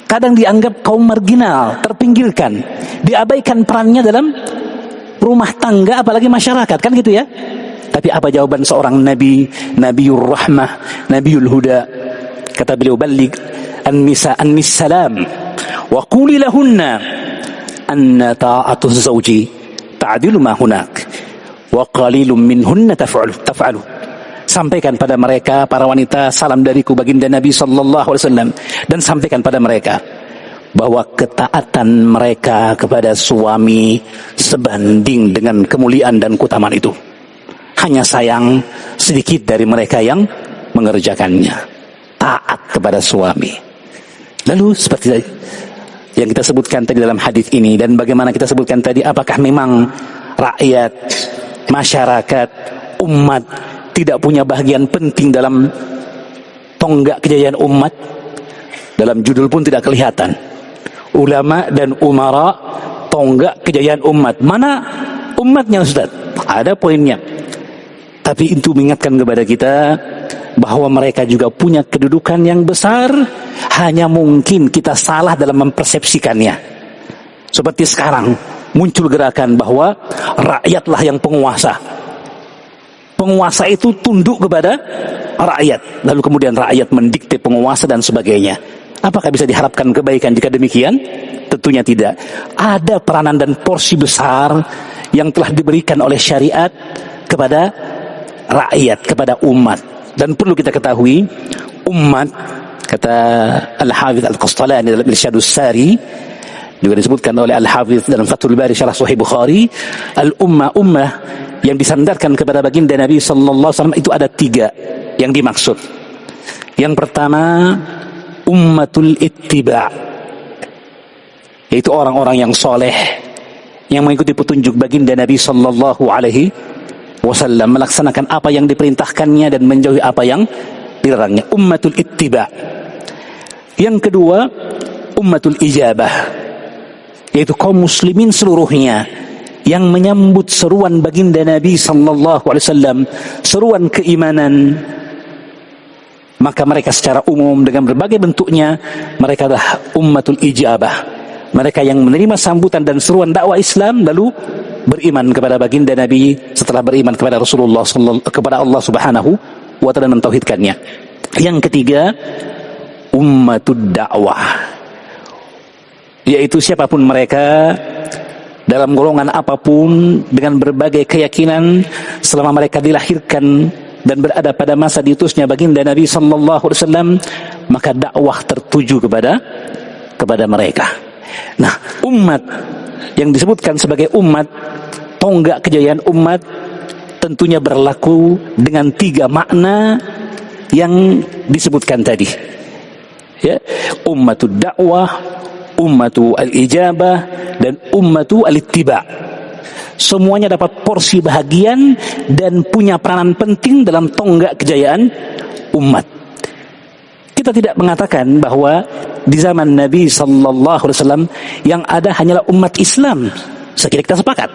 kadang dianggap kaum marginal, terpinggirkan, diabaikan perannya dalam rumah tangga apalagi masyarakat, kan gitu ya. Tapi apa jawaban seorang nabi, Nabiur Rahmah, Nabiul Huda? Kata beliau, "Balligh an-nisa an-salam wa quli lahunna anna ta'atu zawji ta'dilu ma hunak wa qalilum minhunna taf'alu." Sampaikan pada mereka, para wanita, salam dariku baginda Nabi sallallahu alaihi wasallam, dan sampaikan pada mereka bahwa ketaatan mereka kepada suami sebanding dengan kemuliaan dan keutamaan itu. Hanya sayang sedikit dari mereka yang mengerjakannya, taat kepada suami. Lalu seperti yang kita sebutkan tadi dalam hadis ini, dan bagaimana kita sebutkan tadi, apakah memang rakyat, masyarakat, umat tidak punya bagian penting dalam tonggak kejayaan umat? Dalam judul pun tidak kelihatan. Ulama dan umara, tonggak kejayaan umat. Mana umatnya, Ustaz? Ada poinnya. Tapi itu mengingatkan kepada kita bahwa mereka juga punya kedudukan yang besar, hanya mungkin kita salah dalam mempersepsikannya. Seperti sekarang muncul gerakan bahwa rakyatlah yang penguasa. Penguasa itu tunduk kepada rakyat, lalu kemudian rakyat mendikte penguasa dan sebagainya. Apakah bisa diharapkan kebaikan jika demikian? Tentunya tidak. Ada peranan dan porsi besar yang telah diberikan oleh syariat kepada rakyat, kepada umat. Dan perlu kita ketahui, umat, kata Al-Hafidz Al-Qastalani dalam Irsyadus Sari, juga disebutkan oleh Al-Hafidz dalam Fathul Bari Syarah Sahih Bukhari, ummah yang disandarkan kepada baginda Nabi sallallahu alaihi wasallam itu ada 3 yang dimaksud. Yang pertama, ummatul ittiba', yaitu orang-orang yang soleh, yang mengikuti petunjuk baginda Nabi sallallahu alaihi wasallam, melaksanakan apa yang diperintahkannya dan menjauhi apa yang dilarangnya. Ummatul ittiba'. Yang kedua, ummatul ijabah, yaitu kaum muslimin seluruhnya yang menyambut seruan baginda Nabi sallallahu alaihi wasallam, seruan keimanan, maka mereka secara umum dengan berbagai bentuknya mereka adalah ummatul ijabah, mereka yang menerima sambutan dan seruan dakwah Islam lalu beriman kepada baginda Nabi setelah beriman kepada Rasulullah kepada Allah Subhanahu wa taala dan mentauhidkannya. Yang ketiga, ummatud dakwah, yaitu siapapun mereka dalam golongan apapun dengan berbagai keyakinan selama mereka dilahirkan dan berada pada masa diutusnya baginda Nabi sallallahu alaihi wasallam, maka dakwah tertuju kepada mereka. Nah, umat yang disebutkan sebagai umat, tonggak kejayaan umat, tentunya berlaku dengan 3 makna yang disebutkan tadi. Ya, ummatud dakwah, ummatu al-ijabah, dan ummatu al-ittiba'. Semuanya dapat porsi bahagian dan punya peranan penting dalam tonggak kejayaan umat. Kita tidak mengatakan bahwa di zaman Nabi sallallahu alaihi wasallam yang ada hanyalah umat Islam. Sekiranya kita sepakat.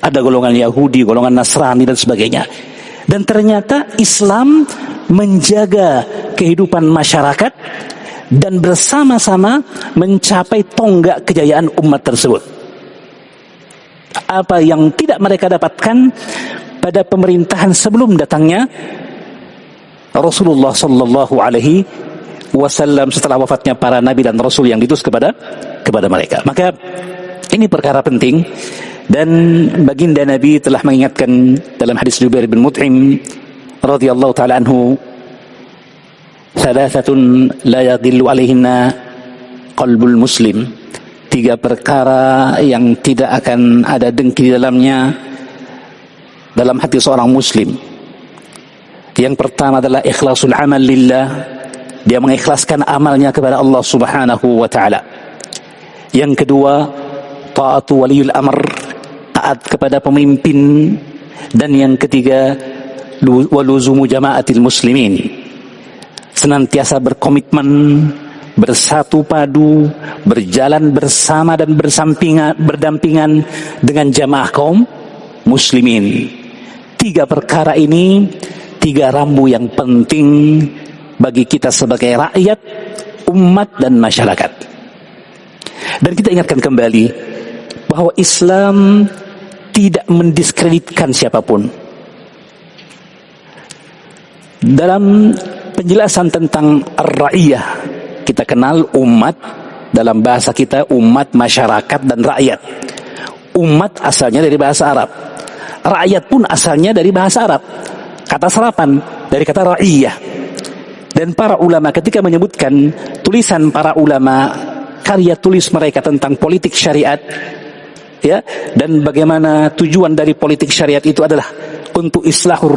Ada golongan Yahudi, golongan Nasrani dan sebagainya. Dan ternyata Islam menjaga kehidupan masyarakat dan bersama-sama mencapai tonggak kejayaan umat tersebut. Apa yang tidak mereka dapatkan pada pemerintahan sebelum datangnya Rasulullah sallallahu alaihi wasallam setelah wafatnya para nabi dan rasul yang diutus kepada mereka. Maka ini perkara penting, dan baginda Nabi telah mengingatkan dalam hadis Jubair bin Mut'im radhiyallahu taala anhu, "Thalathatun la yadhillu alaihinna qalbul muslim." 3 perkara yang tidak akan ada dengki di dalamnya dalam hati seorang muslim. Yang pertama adalah ikhlasul amal lillah, dia mengikhlaskan amalnya kepada Allah Subhanahu wa taala. Yang kedua, taatu waliyul amr, taat kepada pemimpin. Dan yang ketiga, waluzumu jamaatil muslimin, senantiasa berkomitmen, bersatu padu, berjalan bersama dan berdampingan dengan jamaah kaum muslimin. 3 perkara ini 3 rambu yang penting bagi kita sebagai rakyat, umat dan masyarakat. Dan kita ingatkan kembali bahwa Islam tidak mendiskreditkan siapapun. Dalam penjelasan tentang ar-ra'iyah, kita kenal umat, dalam bahasa kita umat, masyarakat, dan rakyat. Umat asalnya dari bahasa Arab. Rakyat pun asalnya dari bahasa Arab. Kata serapan dari kata ra'iyah. Dan para ulama ketika menyebutkan tulisan para ulama, karya tulis mereka tentang politik syariat, ya, dan bagaimana tujuan dari politik syariat itu adalah untuk islahur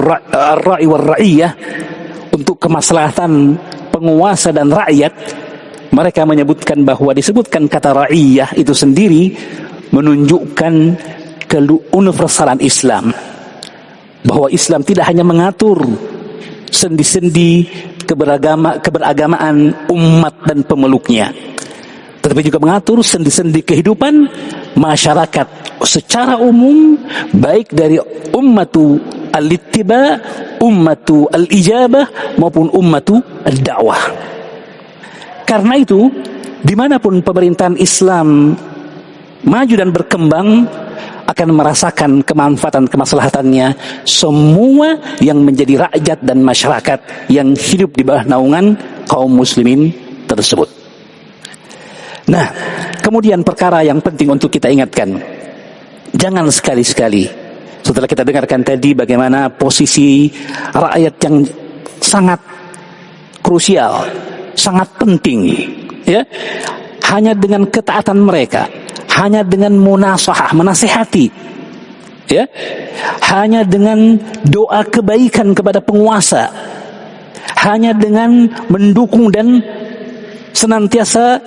ra'i war ra'iyah, untuk kemaslahatan penguasa dan rakyat. Mereka menyebutkan bahwa disebutkan kata ra'iyah itu sendiri menunjukkan keuniversalan Islam, bahwa Islam tidak hanya mengatur sendi-sendi keberagamaan umat dan pemeluknya, tetapi juga mengatur sendi-sendi kehidupan masyarakat secara umum, baik dari ummatu al-ittiba, ummatu al-ijabah maupun ummatu al-da'wah. Karena itu, dimanapun pemerintahan Islam maju dan berkembang, akan merasakan kemanfaatan kemaslahatannya semua yang menjadi rakyat dan masyarakat yang hidup di bawah naungan kaum muslimin tersebut. Nah, kemudian perkara yang penting untuk kita ingatkan, jangan sekali-sekali setelah kita dengarkan tadi bagaimana posisi rakyat yang sangat krusial, sangat penting, ya, hanya dengan ketaatan mereka, hanya dengan munasahah, menasihati, ya, hanya dengan doa kebaikan kepada penguasa, hanya dengan mendukung dan senantiasa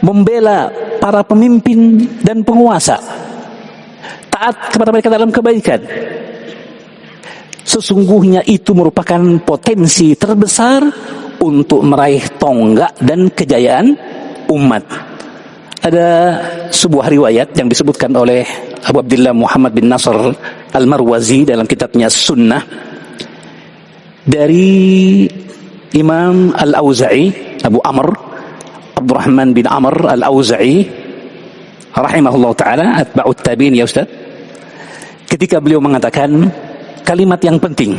membela para pemimpin dan penguasa, taat kepada mereka dalam kebaikan, sesungguhnya itu merupakan potensi terbesar untuk meraih tonggak dan kejayaan umat. Ada sebuah riwayat yang disebutkan oleh Abu Abdullah Muhammad bin Nasr Al-Marwazi dalam kitabnya Sunnah, dari Imam Al-Auza'i, Abu Amr Abdurrahman bin Amr Al-Auza'i rahimahullah ta'ala, atba'ut tabi'in ya Ustaz, ketika beliau mengatakan kalimat yang penting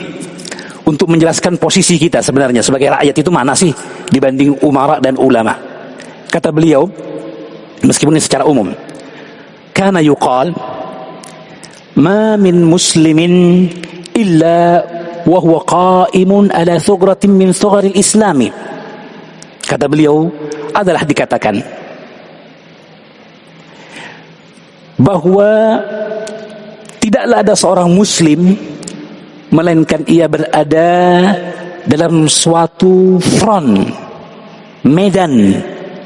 untuk menjelaskan posisi kita sebenarnya sebagai rakyat itu mana sih dibanding umara dan ulama. Kata beliau, meskipun ini secara umum, kana yuqal ma min muslimin illa wa huwa qa'imun ala thughratin min thugharil islami. Kata beliau, adalah dikatakan bahwa tidaklah ada seorang muslim melainkan ia berada dalam suatu front, medan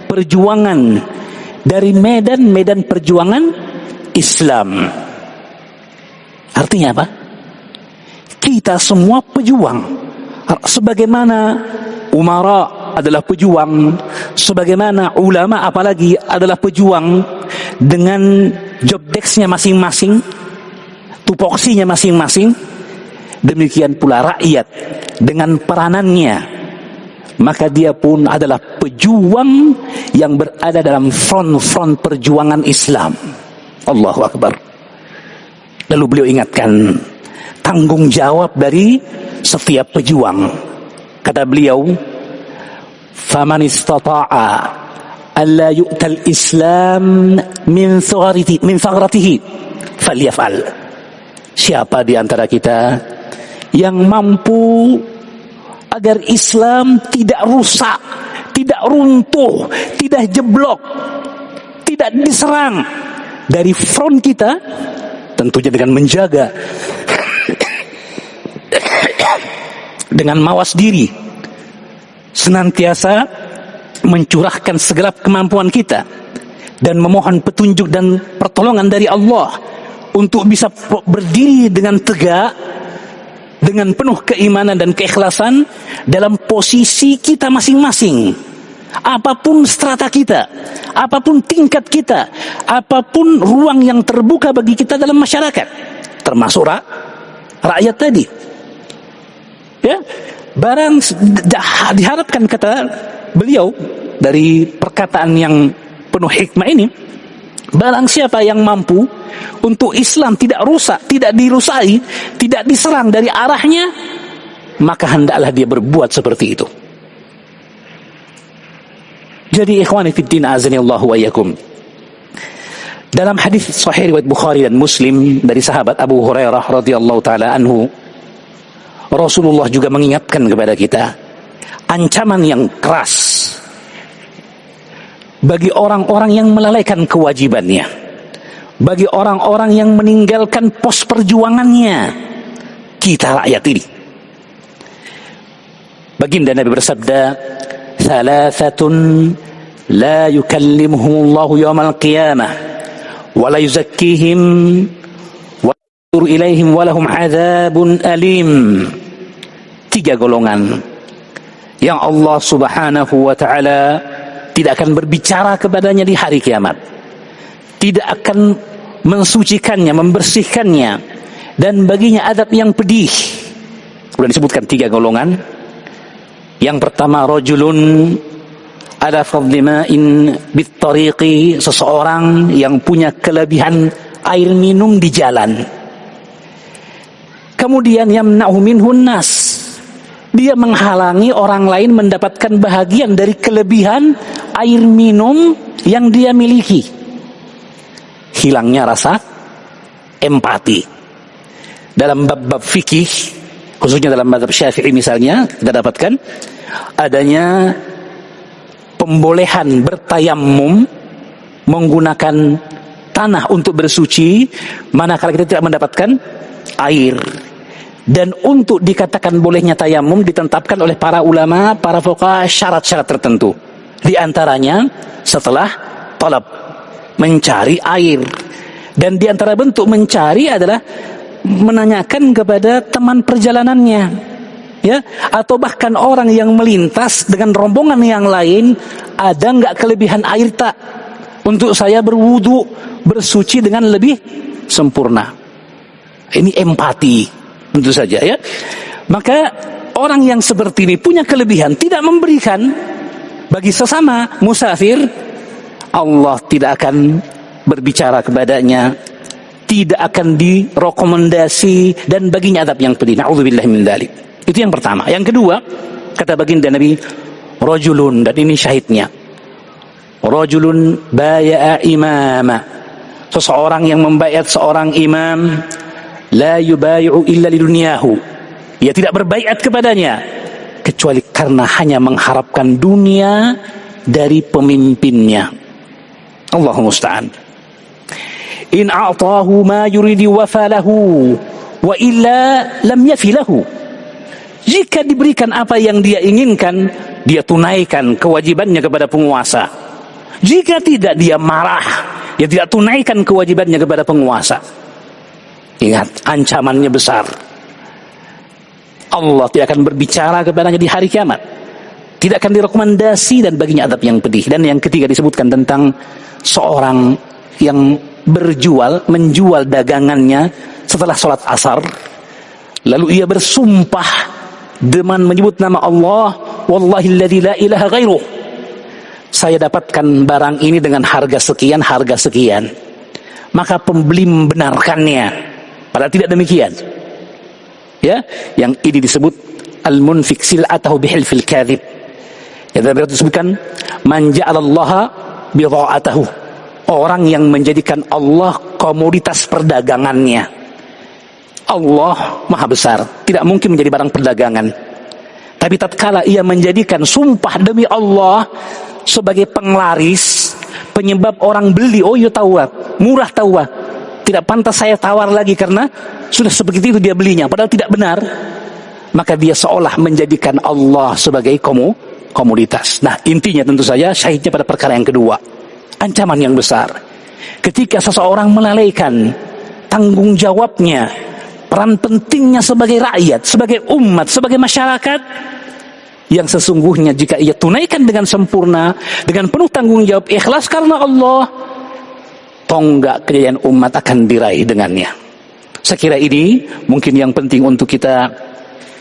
perjuangan dari medan perjuangan Islam. Artinya apa? Kita semua pejuang. Sebagaimana umara adalah pejuang, sebagaimana ulama apalagi adalah pejuang dengan job desk-nya masing-masing, tupoksinya masing-masing, demikian pula rakyat dengan peranannya, maka dia pun adalah pejuang yang berada dalam front perjuangan Islam. Allahu Akbar. Lalu beliau ingatkan tanggung jawab dari setiap pejuang. Kata beliau, faman istata'a alla yu'tal Islam min thagratihi falyaf'al. Siapa di antara kita yang mampu agar Islam tidak rusak, tidak runtuh, tidak jeblok, tidak diserang dari front kita, tentunya dengan menjaga, dengan mawas diri, senantiasa mencurahkan segenap kemampuan kita dan memohon petunjuk dan pertolongan dari Allah untuk bisa berdiri dengan tegak, dengan penuh keimanan dan keikhlasan dalam posisi kita masing-masing. Apapun strata kita, apapun tingkat kita, apapun ruang yang terbuka bagi kita dalam masyarakat, termasuk rakyat tadi. Ya, barang diharapkan, kata beliau dari perkataan yang penuh hikmah ini, barang siapa yang mampu untuk Islam tidak rusak, tidak dirusai, tidak diserang dari arahnya, maka hendaklah dia berbuat seperti itu. Jadi ikhwani fiddin azanillahu wa iyyakum, dalam hadis sahih riwayat Bukhari dan Muslim dari sahabat Abu Hurairah radhiyallahu taala anhu, Rasulullah juga mengingatkan kepada kita ancaman yang keras bagi orang-orang yang melalaikan kewajibannya, bagi orang-orang yang meninggalkan pos perjuangannya, kita rakyat ini. Baginda Nabi bersabda, thalathatun la yukallimuhumullahu yawmal qiyamah wa la yuzakkihim wa yanzuru ilaihim wa lahum adzabun alim. 3 golongan yang Allah Subhanahu wa ta'ala tidak akan berbicara kepadanya di hari kiamat, tidak akan mensucikannya, membersihkannya, dan baginya adab yang pedih. Sudah disebutkan 3 golongan. Yang pertama, rajulun ala fadli ma'in bittariqi, seseorang yang punya kelebihan air minum di jalan. Kemudian yamna'u minhun nas, dia menghalangi orang lain mendapatkan bahagian dari kelebihan air minum yang dia miliki. Hilangnya rasa empati. Dalam bab-bab fikih, khususnya dalam mazhab Syafi'i misalnya, kita dapatkan adanya pembolehan bertayamum menggunakan tanah untuk bersuci manakala kita tidak mendapatkan air. Dan untuk dikatakan bolehnya tayamum ditetapkan oleh para ulama, para fuqaha, syarat-syarat tertentu. Di antaranya setelah talab, mencari air. Dan di antara bentuk mencari adalah menanyakan kepada teman perjalanannya, ya, atau bahkan orang yang melintas dengan rombongan yang lain, ada enggak kelebihan air tak untuk saya berwudu, bersuci dengan lebih sempurna. Ini empati tentu saja, ya. Maka orang yang seperti ini punya kelebihan, tidak memberikan bagi sesama musafir, Allah tidak akan berbicara kepadanya, tidak akan direkomendasi, dan baginya adab yang pedih. Na'udzubillahi min dzalik. Itu yang pertama. Yang kedua, kata baginda Nabi, rajulun, dan ini syahidnya, rajulun baya'a imama, seseorang yang membayat seorang imam, la yubayi'u illa lidunyahu, ia tidak berbaiat kepadanya kecuali karena hanya mengharapkan dunia dari pemimpinnya. Allahu musta'an. In a'tahu ma yuridi wafalahu wa illa lam yafilahu. Jika diberikan apa yang dia inginkan, dia tunaikan kewajibannya kepada penguasa. Jika tidak, dia marah, dia tidak tunaikan kewajibannya kepada penguasa. Ingat, ancamannya besar. Allah tidak akan berbicara kepadanya di hari kiamat, tidak akan direkomendasi, dan baginya adab yang pedih. Dan yang ketiga disebutkan tentang seorang yang menjual dagangannya setelah sholat asar, lalu ia bersumpah dengan menyebut nama Allah, wallahi alladzi la ilaha ghairuh, saya dapatkan barang ini dengan harga sekian, maka pembeli membenarkannya, padahal tidak demikian. Ya, yang ini disebut al-munfik sil'atahu bihilfil kadhib. Ya, dalam disebutkan man ja'alallaha bidha'atahu, orang yang menjadikan Allah komoditas perdagangannya. Allah maha besar, tidak mungkin menjadi barang perdagangan. Tapi tatkala ia menjadikan sumpah demi Allah sebagai penglaris, penyebab orang beli, oh iya tawar, murah tawar, tidak pantas saya tawar lagi karena sudah sebegitu itu dia belinya, padahal tidak benar, maka dia seolah menjadikan Allah sebagai komoditas. Nah, intinya tentu saja syahidnya pada perkara yang kedua, ancaman yang besar ketika seseorang melalaikan tanggung jawabnya, peran pentingnya sebagai rakyat, sebagai umat, sebagai masyarakat, yang sesungguhnya jika ia tunaikan dengan sempurna, dengan penuh tanggung jawab, ikhlas karena Allah, tonggak kejayaan umat akan diraih dengannya. Saya kira ini mungkin yang penting untuk kita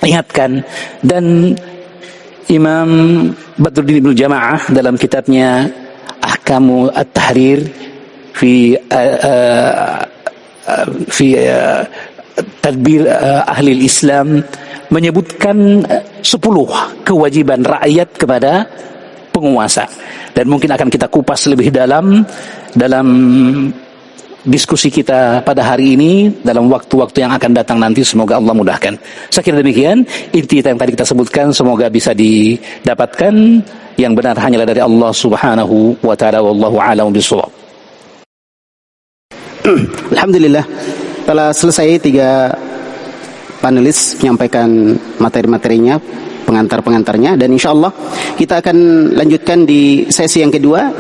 ingatkan. Dan Imam Badruddin Ibnu Jama'ah dalam kitabnya Ahkamu At-Tahrir fi Tadbir Ahli Islam menyebutkan 10 kewajiban rakyat kepada penguasa, dan mungkin akan kita kupas lebih dalam diskusi kita pada hari ini, dalam waktu-waktu yang akan datang nanti. Semoga Allah mudahkan. Saya kira demikian inti yang tadi kita sebutkan, semoga bisa didapatkan. Yang benar hanyalah dari Allah Subhanahu wa ta'ala, wallahu a'lam bishawab. Alhamdulillah, telah selesai 3 panelis menyampaikan materi-materinya, pengantar-pengantarnya, dan insya Allah kita akan lanjutkan di sesi yang kedua.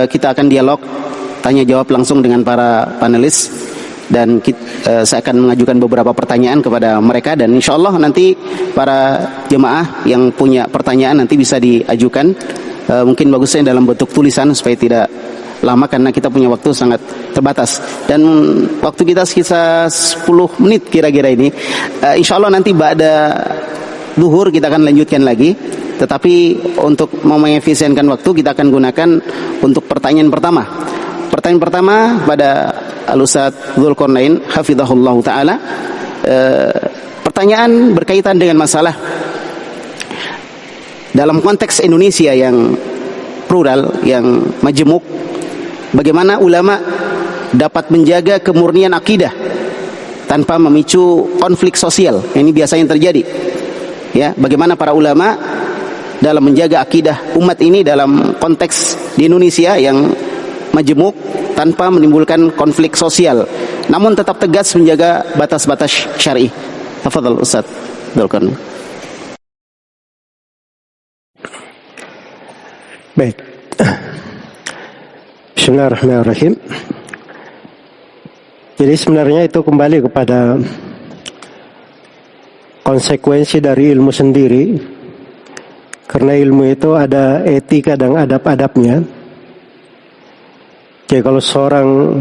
Kita akan dialog tanya jawab langsung dengan para panelis, dan saya akan mengajukan beberapa pertanyaan kepada mereka, dan insya Allah nanti para jemaah yang punya pertanyaan nanti bisa diajukan, mungkin bagusnya dalam bentuk tulisan supaya tidak lama karena kita punya waktu sangat terbatas, dan waktu kita sekitar 10 menit kira-kira ini. Insya Allah nanti ba'da duhur kita akan lanjutkan lagi, tetapi untuk mengefisienkan waktu kita akan gunakan untuk pertanyaan pertama. Pertanyaan pertama pada Al-Ustadz Dzulqarnain hafizahullah ta'ala. Pertanyaan berkaitan dengan masalah dalam konteks Indonesia yang plural, yang majemuk, bagaimana ulama dapat menjaga kemurnian akidah tanpa memicu konflik sosial. Ini biasanya terjadi. Ya, bagaimana para ulama dalam menjaga akidah umat ini dalam konteks di Indonesia yang majemuk tanpa menimbulkan konflik sosial, namun tetap tegas menjaga batas-batas syar'i. Tafadhal Ustaz Dzulqarnain. Baik. Bismillahirrahmanirrahim. Jadi sebenarnya itu kembali kepada konsekuensi dari ilmu sendiri, karena ilmu itu ada etika dan adab-adabnya. Jadi kalau seorang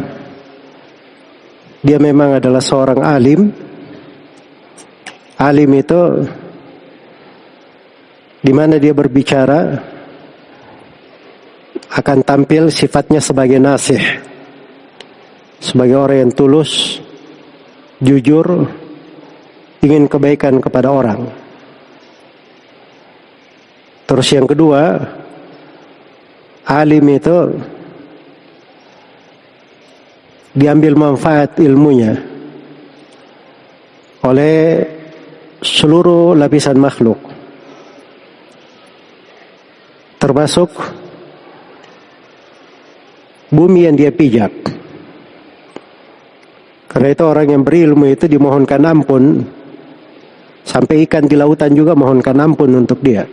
dia memang adalah seorang alim itu di mana dia berbicara akan tampil sifatnya sebagai nasih, sebagai orang yang tulus, jujur, ingin kebaikan kepada orang. Terus yang kedua, alim itu diambil manfaat ilmunya oleh seluruh lapisan makhluk, termasuk bumi yang dia pijak. Karena itu orang yang berilmu itu dimohonkan ampun, sampai ikan di lautan juga mohonkan ampun untuk dia.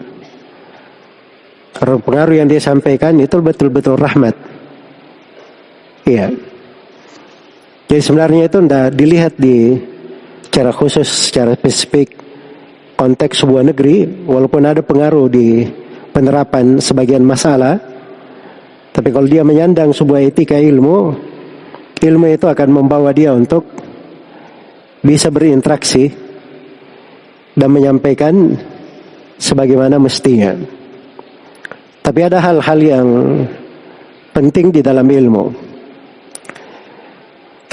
Karena pengaruh yang dia sampaikan itu betul-betul rahmat. Iya. Jadi sebenarnya itu tidak dilihat di secara khusus, secara spesifik konteks sebuah negeri, walaupun ada pengaruh di penerapan sebagian masalah. Tapi kalau dia menyandang sebuah etika ilmu, ilmu itu akan membawa dia untuk bisa berinteraksi dan menyampaikan sebagaimana mestinya. Tapi ada hal-hal yang penting di dalam ilmu.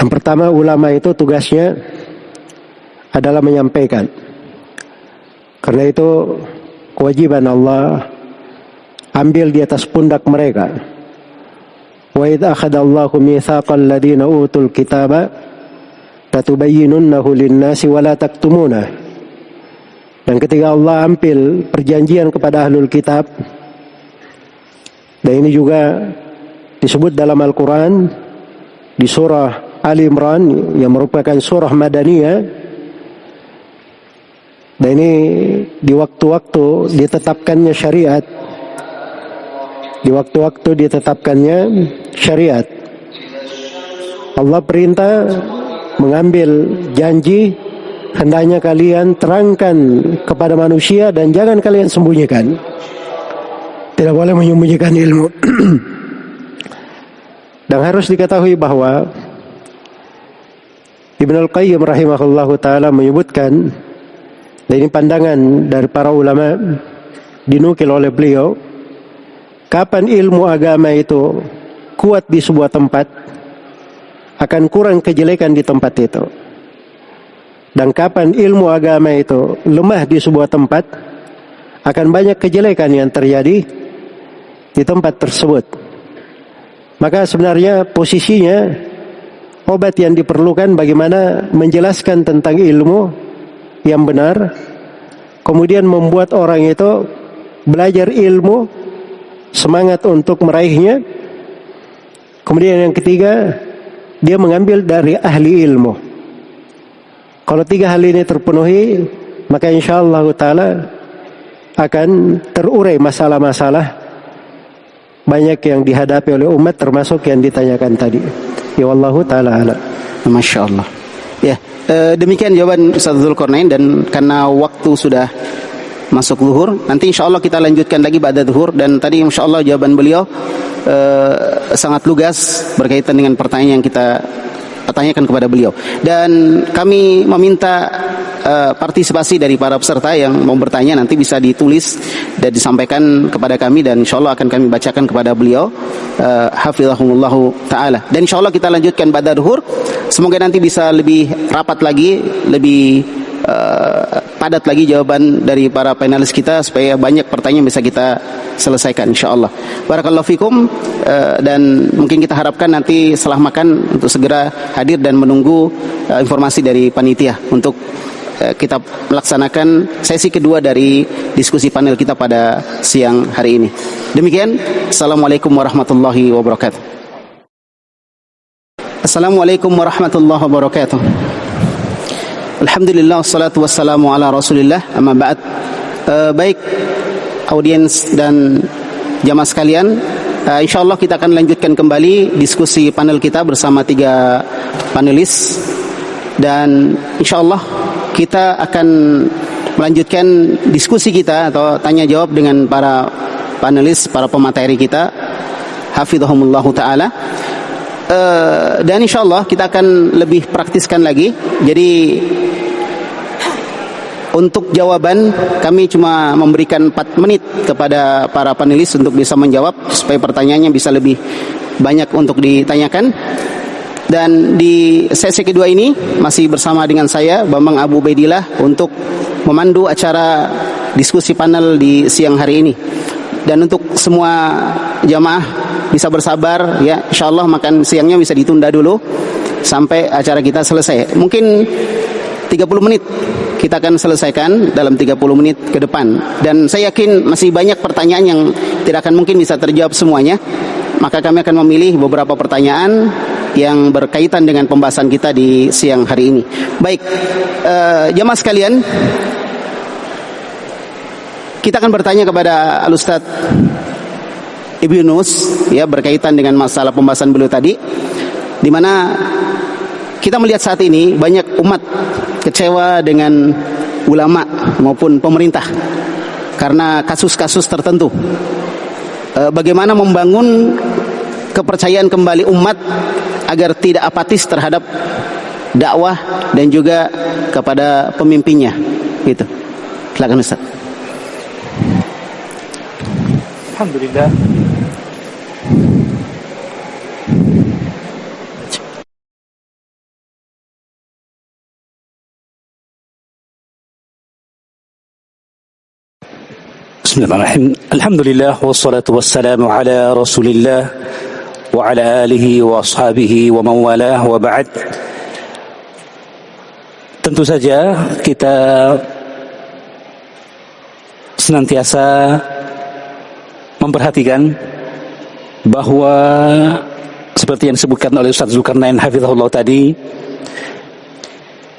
Yang pertama, ulama itu tugasnya adalah menyampaikan. Karena itu kewajiban Allah ambil di atas pundak mereka. Wa idz akhadallahu mitsaqal ladzina utul kitaba latubayyinunnahu lin-nasi wa la taktumunah. Dan ketika Allah ambil perjanjian kepada ahlul kitab, dan ini juga disebut dalam Al-Quran di surah Ali Imran yang merupakan surah Madaniyah. Dan ini di waktu-waktu ditetapkannya syariat. Di waktu-waktu ditetapkannya syariat. Allah perintah mengambil janji, hendaknya kalian terangkan kepada manusia dan jangan kalian sembunyikan. Tidak boleh menyembunyikan ilmu. Dan harus diketahui bahwa Ibnu Al-Qayyim rahimahullahu ta'ala menyebutkan, dan ini pandangan dari para ulama dinukil oleh beliau, kapan ilmu agama itu kuat di sebuah tempat, akan kurang kejelekan di tempat itu. Dan kapan ilmu agama itu lemah di sebuah tempat, akan banyak kejelekan yang terjadi di tempat tersebut. Maka sebenarnya posisinya obat yang diperlukan bagaimana menjelaskan tentang ilmu yang benar, kemudian membuat orang itu belajar ilmu, semangat untuk meraihnya. Kemudian yang ketiga, dia mengambil dari ahli ilmu. Kalau tiga hal ini terpenuhi, maka insyaallah ta'ala akan terurai masalah-masalah banyak yang dihadapi oleh umat, termasuk yang ditanyakan tadi. Ya wallahu ta'ala ala. Masya Allah. Ya, demikian jawaban Ustaz Dzulqarnain, dan karena waktu sudah masuk zuhur, nanti insya Allah kita lanjutkan lagi pada zuhur. Dan tadi insya Allah jawaban beliau sangat lugas berkaitan dengan pertanyaan yang kita tanyakan kepada beliau. Dan kami meminta partisipasi dari para peserta yang mau bertanya, nanti bisa ditulis dan disampaikan kepada kami, dan insya Allah akan kami bacakan kepada beliau. Hafizahumullahu ta'ala. Dan insya Allah kita lanjutkan pada zuhur. Semoga nanti bisa lebih rapat lagi, lebih padat lagi jawaban dari para panelis kita, supaya banyak pertanyaan bisa kita selesaikan insyaallah. Barakallahu fikum. Dan mungkin kita harapkan nanti setelah makan untuk segera hadir dan menunggu informasi dari panitia untuk kita melaksanakan sesi kedua dari diskusi panel kita pada siang hari ini. Demikian, assalamualaikum warahmatullahi wabarakatuh. Assalamualaikum warahmatullahi wabarakatuh. Alhamdulillah, wassalatu wassalamu ala rasulillah, amma ba'd. Baik audiens dan jamaah sekalian, insyaallah kita akan lanjutkan kembali diskusi panel kita bersama 3 panelis. Dan insyaallah kita akan melanjutkan diskusi kita atau tanya jawab dengan para panelis, para pemateri kita, hafizahumullahu ta'ala. Dan insyaallah kita akan lebih praktiskan lagi. Jadi Untuk jawaban kami cuma memberikan 4 menit kepada para panelis untuk bisa menjawab supaya pertanyaannya bisa lebih banyak untuk ditanyakan. Dan di sesi kedua ini masih bersama dengan saya Bambang Abu Baidillah untuk memandu acara diskusi panel di siang hari ini. Dan untuk semua jamaah bisa bersabar ya, insyaallah makan siangnya bisa ditunda dulu sampai acara kita selesai. Mungkin 30 menit kita akan selesaikan dalam 30 menit ke depan. Dan saya yakin masih banyak pertanyaan yang tidak akan mungkin bisa terjawab semuanya. Maka kami akan memilih beberapa pertanyaan yang berkaitan dengan pembahasan kita di siang hari ini. Baik, jamaah sekalian, kita akan bertanya kepada Al-Ustaz Ibnu Yunus ya, berkaitan dengan masalah pembahasan beliau tadi, di mana kita melihat saat ini banyak umat kecewa dengan ulama maupun pemerintah karena kasus-kasus tertentu. Bagaimana membangun kepercayaan kembali umat agar tidak apatis terhadap dakwah dan juga kepada pemimpinnya, gitu. Silakan Ustaz. Alhamdulillah. Bismillahirrahmanirrahim. Alhamdulillah wassalatu wassalamu ala Rasulillah wa ala alihi wa ashabihi wa man walah wa ba'd. Tentu saja kita senantiasa memperhatikan bahwa seperti yang disebutkan oleh Ustaz Zulkarnain hafizahullah tadi,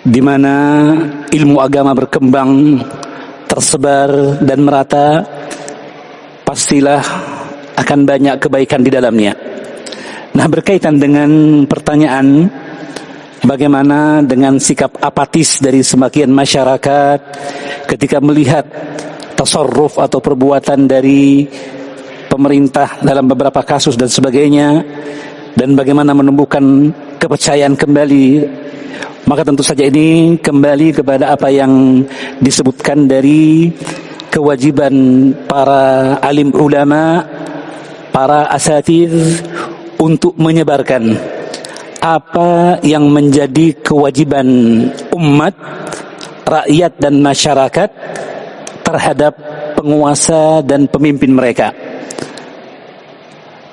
di mana ilmu agama berkembang, tersebar dan merata, pastilah akan banyak kebaikan di dalamnya. Nah, berkaitan dengan pertanyaan bagaimana dengan sikap apatis dari sebagian masyarakat ketika melihat tasarruf atau perbuatan dari pemerintah dalam beberapa kasus dan sebagainya, dan bagaimana menumbuhkan kepercayaan kembali, maka tentu saja ini kembali kepada apa yang disebutkan dari kewajiban para alim ulama, para asatidz untuk menyebarkan apa yang menjadi kewajiban umat, rakyat dan masyarakat terhadap penguasa dan pemimpin mereka.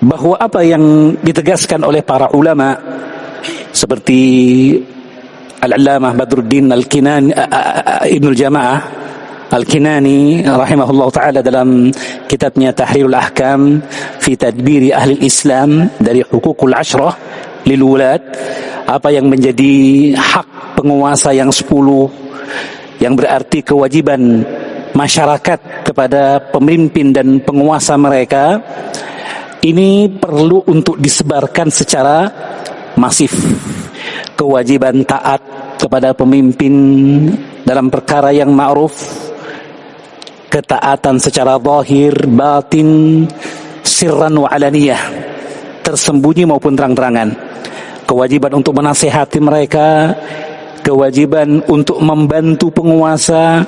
Bahwa apa yang ditegaskan oleh para ulama seperti Al-Allamah Badruddin Al-Kinani, Ibnul Jamaah Al-Kinani rahimahullah ta'ala dalam kitabnya Tahrirul Ahkam fi Tadbiri Ahli Islam dari Hukukul Ashrah lil Wulad, apa yang menjadi hak penguasa yang 10, yang berarti kewajiban masyarakat kepada pemimpin dan penguasa mereka, ini perlu untuk disebarkan secara masif. Kewajiban taat kepada pemimpin dalam perkara yang ma'ruf, ketaatan secara zahir, batin, sirran wa alaniyah, tersembunyi maupun terang-terangan. Kewajiban untuk menasihati mereka, kewajiban untuk membantu penguasa,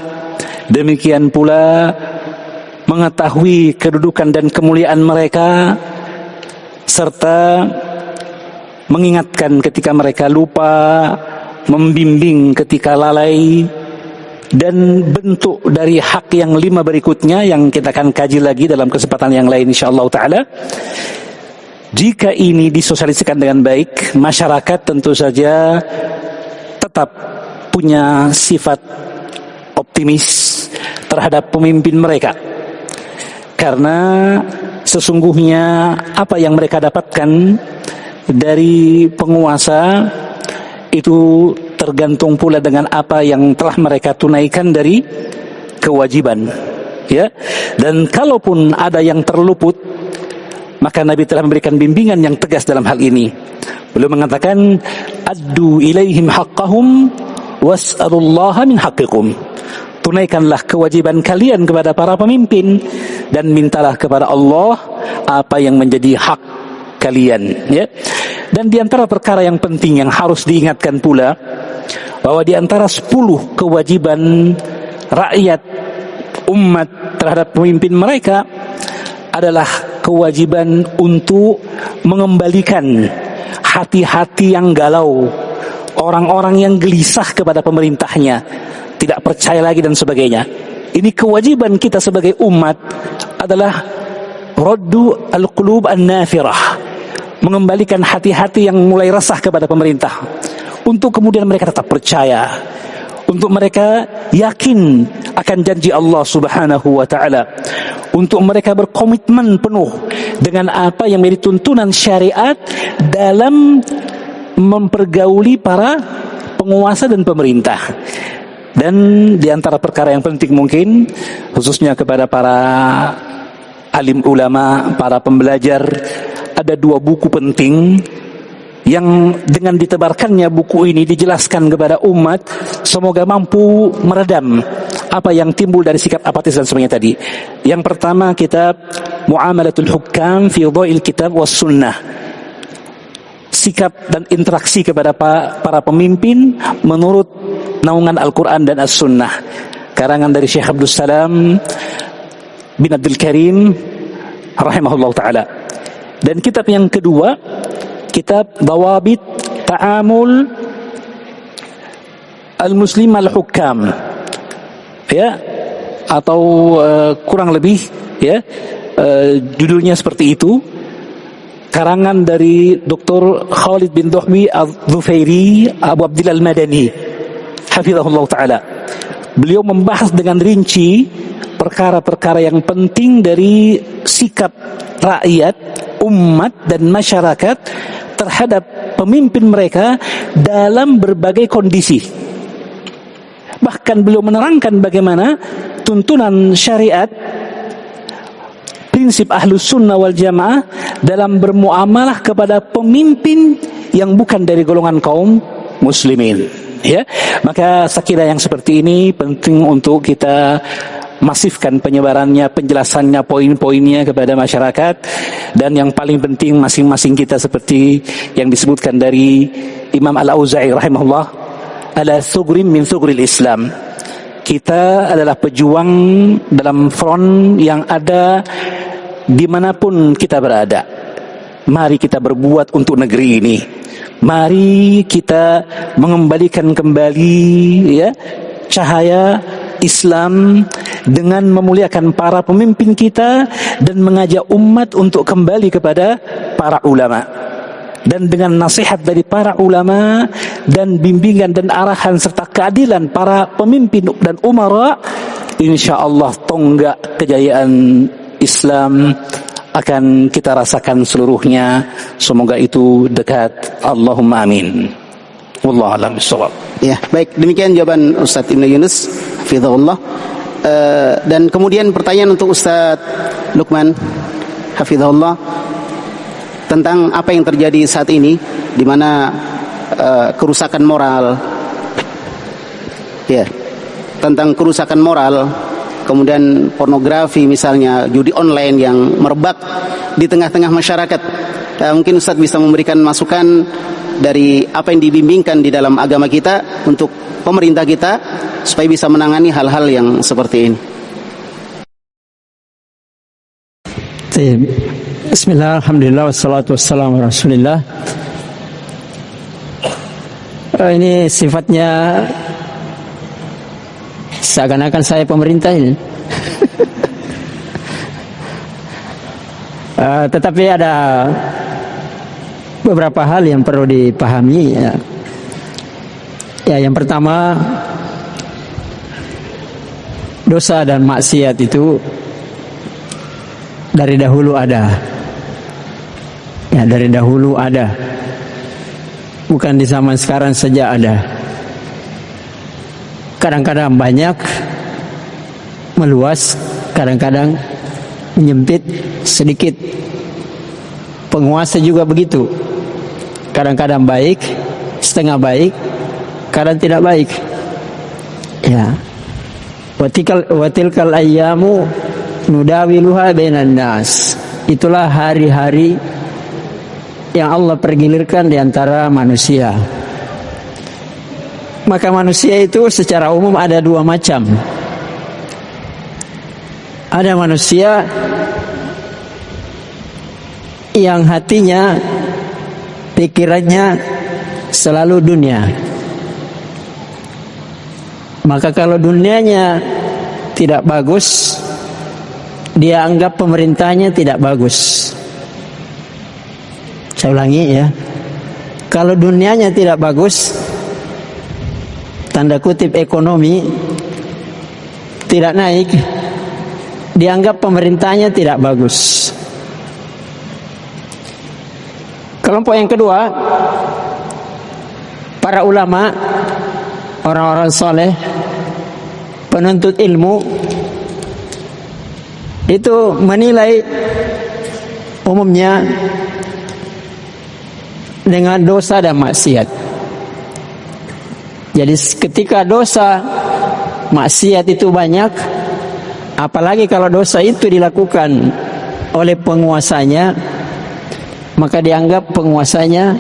demikian pula mengetahui kedudukan dan kemuliaan mereka, serta mengingatkan ketika mereka lupa, membimbing ketika lalai, dan bentuk dari hak yang 5 berikutnya yang kita akan kaji lagi dalam kesempatan yang lain insyaallah ta'ala. Jika ini disosialisasikan dengan baik, masyarakat tentu saja tetap punya sifat optimis terhadap pemimpin mereka, karena sesungguhnya apa yang mereka dapatkan dari penguasa itu tergantung pula dengan apa yang telah mereka tunaikan dari kewajiban, ya. Dan kalaupun ada yang terluput, maka Nabi telah memberikan bimbingan yang tegas dalam hal ini. Beliau mengatakan, addu ilaihim haqqahum was'alullaha min haqqikum. Tunaikanlah kewajiban kalian kepada para pemimpin dan mintalah kepada Allah apa yang menjadi hak kalian, ya. Dan di antara perkara yang penting yang harus diingatkan pula, bahwa di antara 10 kewajiban rakyat umat terhadap pemimpin mereka adalah kewajiban untuk mengembalikan hati-hati yang galau, orang-orang yang gelisah kepada pemerintahnya, tidak percaya lagi dan sebagainya. Ini kewajiban kita sebagai umat adalah raddu al-qulub an-nafirah, mengembalikan hati-hati yang mulai resah kepada pemerintah, untuk kemudian mereka tetap percaya, untuk mereka yakin akan janji Allah Subhanahu wa taala, untuk mereka berkomitmen penuh dengan apa yang menjadi tuntunan syariat dalam mempergauli para penguasa dan pemerintah. Dan di antara perkara yang penting mungkin khususnya kepada para alim ulama, para pembelajar, ada 2 buku penting yang dengan ditebarkannya buku ini dijelaskan kepada umat, semoga mampu meredam apa yang timbul dari sikap apatis dan sebagainya tadi. Yang pertama, kitab Muamalatul Hukam fi Dha'il Kitab was Sunnah, sikap dan interaksi kepada para pemimpin menurut naungan Al-Quran dan As-Sunnah, karangan dari Syekh Abdul Salam bin Abdul Karim rahimahullah ta'ala. Dan kitab yang kedua, kitab Dawabit Ta'amul Al-Muslim Al-Hukam, ya, atau kurang lebih ya, judulnya seperti itu, karangan dari Dr. Khalid bin Dhuhbi Al-Dhufairi Abu Abdillah Al-Madani hafizahullah ta'ala. Beliau membahas dengan rinci perkara-perkara yang penting dari sikap rakyat, umat dan masyarakat terhadap pemimpin mereka dalam berbagai kondisi. Bahkan beliau menerangkan bagaimana tuntunan syariat, prinsip Ahlus Sunnah wal Jamaah dalam bermuamalah kepada pemimpin yang bukan dari golongan kaum muslimin. Ya, maka sekira yang seperti ini penting untuk kita masifkan penyebarannya, penjelasannya, poin-poinnya kepada masyarakat. Dan yang paling penting, masing-masing kita seperti yang disebutkan dari Imam Al-Auza'i rahimahullah, ala thugrim min thugril Islam, kita adalah pejuang dalam front yang ada dimanapun kita berada. Mari kita berbuat untuk negeri ini. Mari kita mengembalikan kembali ya cahaya Islam dengan memuliakan para pemimpin kita dan mengajak umat untuk kembali kepada para ulama. Dan dengan nasihat dari para ulama dan bimbingan dan arahan serta keadilan para pemimpin dan umara, insyaallah tonggak kejayaan Islam akan kita rasakan seluruhnya. Semoga itu dekat. Allahumma amin. Wallahu a'lam bishawab. Ya, baik, demikian jawaban Ustaz Ibnu Yunus hafizahullah. Dan kemudian pertanyaan untuk Ustaz Lukman hafizahullah tentang apa yang terjadi saat ini, di mana kerusakan moral, ya, tentang kerusakan moral, kemudian pornografi misalnya, judi online yang merebak di tengah-tengah masyarakat. Mungkin Ustaz bisa memberikan masukan dari apa yang dibimbingkan di dalam agama kita untuk pemerintah kita supaya bisa menangani hal-hal yang seperti ini. Bismillah, alhamdulillah, wassalatu wassalamu ala rasulillah. Ini sifatnya seakan-akan saya pemerintah ini. Tetapi ada beberapa hal yang perlu dipahami ya. Ya, yang pertama, dosa dan maksiat itu dari dahulu ada. Ya, dari dahulu ada. Bukan di zaman sekarang saja ada. Kadang-kadang banyak, meluas, kadang-kadang menyempit sedikit. Penguasa juga begitu. Kadang-kadang baik, setengah baik, kadang tidak baik. Ya. Watilkal ayyamu nudawiluha bainan nas. Itulah hari-hari yang Allah pergilirkan di antara manusia. Maka manusia itu secara umum ada dua macam. ada manusia yang hatinya, pikirannya selalu dunia. Maka kalau dunianya tidak bagus, dia anggap pemerintahnya tidak bagus. Saya ulangi ya. Kalau dunianya tidak bagus, tanda kutip ekonomi tidak naik, dianggap pemerintahnya tidak bagus. Kelompok yang kedua, para ulama, orang-orang soleh, penuntut ilmu, itu menilai umumnya dengan dosa dan maksiat. Jadi ketika dosa maksiat itu banyak, apalagi kalau dosa itu dilakukan oleh penguasanya, maka dianggap penguasanya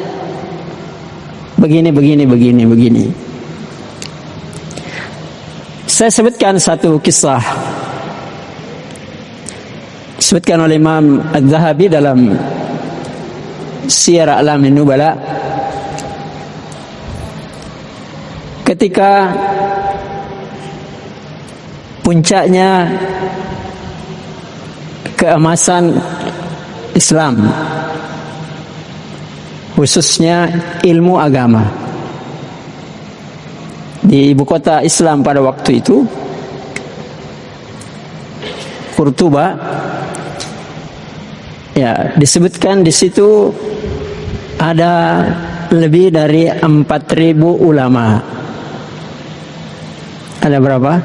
begini. Saya sebutkan satu kisah, disebutkan oleh Imam Az-Zahabi dalam Syiar A'lamin Nubala. Ketika puncaknya keemasan Islam, khususnya ilmu agama di ibu kota Islam pada waktu itu, Kurtuba, ya, disebutkan di situ ada lebih dari 4.000 ulama. Ada berapa?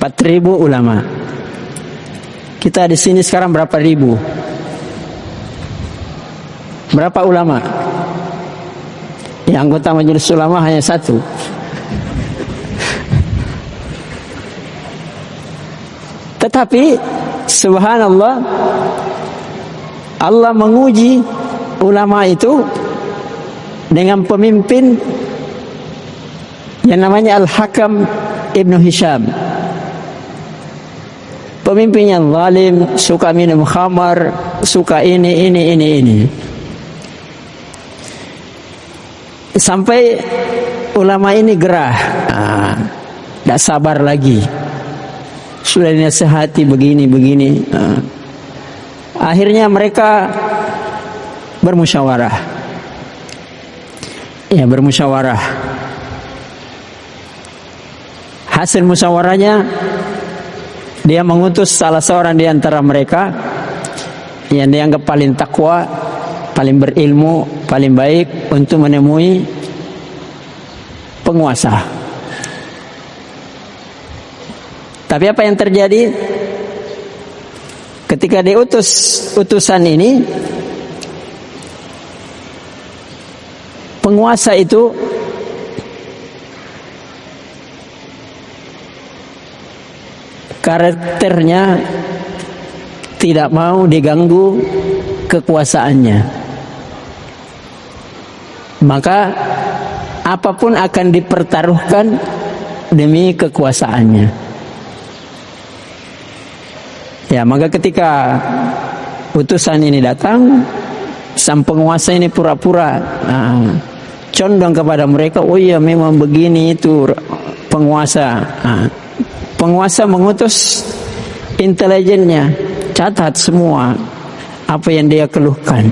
4.000 ulama. Kita di sini sekarang berapa ribu? Berapa ulama? Ya, anggota majelis ulama hanya 1. Tetapi subhanallah, Allah menguji ulama itu dengan pemimpin yang namanya Al-Hakam Ibnu Hisham. Pemimpinnya zalim, suka minum khamar, suka ini. Sampai ulama ini gerah, tidak sabar lagi. Sudah dinasihati begini. Akhirnya mereka bermusyawarah. Ya, bermusyawarah. Hasil musyawarahnya, dia mengutus salah seorang di antara mereka yang dianggap paling takwa, paling berilmu, paling baik untuk menemui penguasa. Tapi apa yang terjadi? Ketika diutus utusan ini, penguasa itu karakternya tidak mau diganggu kekuasaannya. Maka apapun akan dipertaruhkan demi kekuasaannya. Ya, maka ketika utusan ini datang, sang penguasa ini pura-pura condong kepada mereka. Oh iya, memang begini itu penguasa. Penguasa mengutus intelijennya, catat semua apa yang dia keluhkan.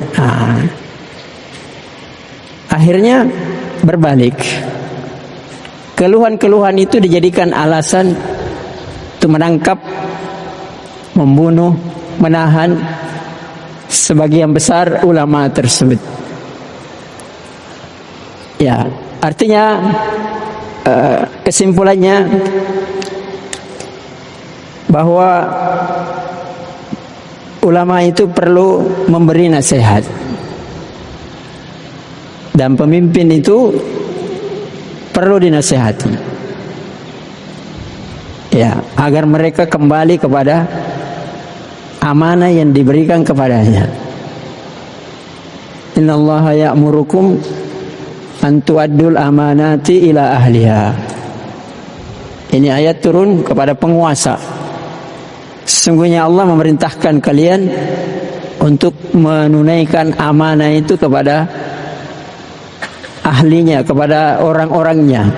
Akhirnya berbalik. Keluhan-keluhan itu dijadikan alasan untuk menangkap, membunuh, menahan sebagian besar ulama tersebut. Ya, artinya kesimpulannya bahwa ulama itu perlu memberi nasihat, dan pemimpin itu perlu dinasihati, ya, agar mereka kembali kepada amanah yang diberikan kepadanya. Innallaha ya'murukum an tu'addul amanati ila ahliha. Ini ayat turun kepada penguasa. Sesungguhnya Allah memerintahkan kalian untuk menunaikan amanah itu kepada ahlinya, kepada orang-orangnya,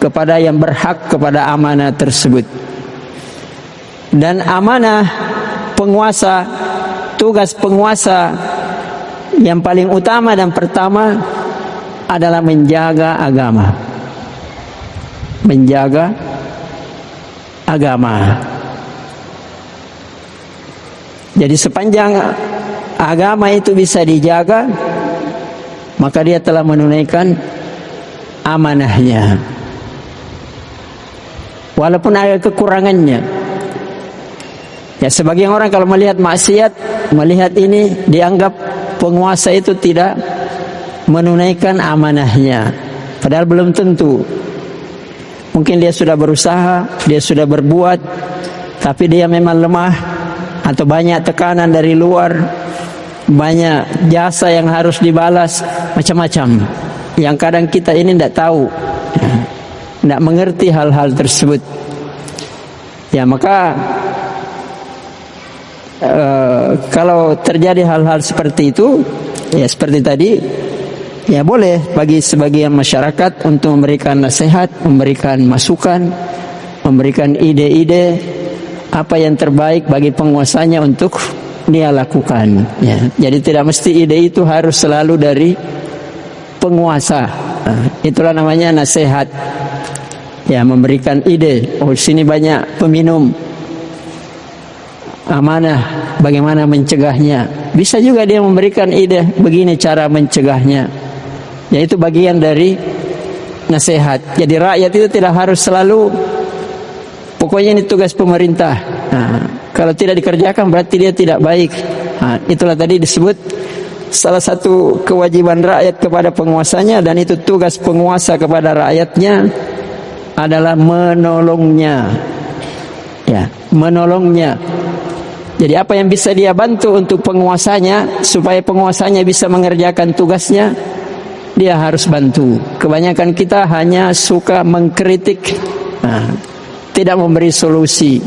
kepada yang berhak kepada amanah tersebut. Dan amanah penguasa, tugas penguasa yang paling utama dan pertama adalah menjaga agama. Menjaga agama. Jadi sepanjang agama itu bisa dijaga, maka dia telah menunaikan amanahnya. Walaupun ada kekurangannya. Ya, sebagian orang kalau melihat maksiat, melihat ini dianggap penguasa itu tidak menunaikan amanahnya. Padahal belum tentu. Mungkin dia sudah berusaha, dia sudah berbuat, tapi dia memang lemah, atau banyak tekanan dari luar, banyak jasa yang harus dibalas, macam-macam. Yang kadang kita ini tidak tahu, tidak mengerti hal-hal tersebut. Ya, maka kalau terjadi hal-hal seperti itu, ya seperti tadi, ya boleh bagi sebagian masyarakat untuk memberikan nasihat, memberikan masukan, memberikan ide-ide apa yang terbaik bagi penguasanya untuk dia lakukan. Ya. Jadi tidak mesti ide itu harus selalu dari penguasa. Itulah namanya nasihat. Ya, memberikan ide. Oh, sini banyak peminum. Amanah, bagaimana mencegahnya? Bisa juga dia memberikan ide, begini cara mencegahnya. Yaitu bagian dari nasihat. Jadi rakyat itu tidak harus selalu, pokoknya ini tugas pemerintah. Nah, kalau tidak dikerjakan berarti dia tidak baik. Nah, itulah tadi disebut salah satu kewajiban rakyat kepada penguasanya, dan itu tugas penguasa kepada rakyatnya adalah menolongnya. Ya, menolongnya. Jadi apa yang bisa dia bantu untuk penguasanya supaya penguasanya bisa mengerjakan tugasnya, dia harus bantu. Kebanyakan kita hanya suka mengkritik. Nah, tidak memberi solusi,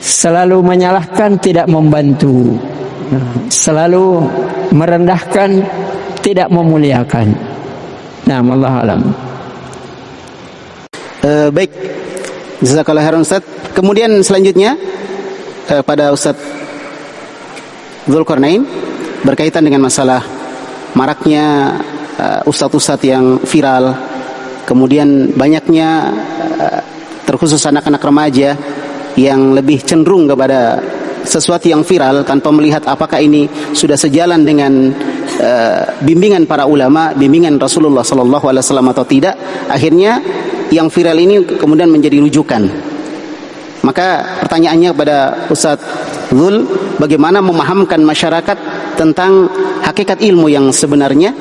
selalu menyalahkan, tidak membantu, selalu merendahkan, tidak memuliakan. Nah, Allah alam. Baik, jazakallahu khairan Ustaz. Kemudian selanjutnya pada Ustaz Dzulkarnain berkaitan dengan masalah maraknya ustadz-ustadz yang viral, kemudian banyaknya terkhusus anak-anak remaja yang lebih cenderung kepada sesuatu yang viral tanpa melihat apakah ini sudah sejalan dengan bimbingan para ulama, bimbingan Rasulullah SAW atau tidak. Akhirnya yang viral ini kemudian menjadi rujukan. Maka pertanyaannya kepada Ustadz Dzul, bagaimana memahamkan masyarakat tentang hakikat ilmu yang sebenarnya,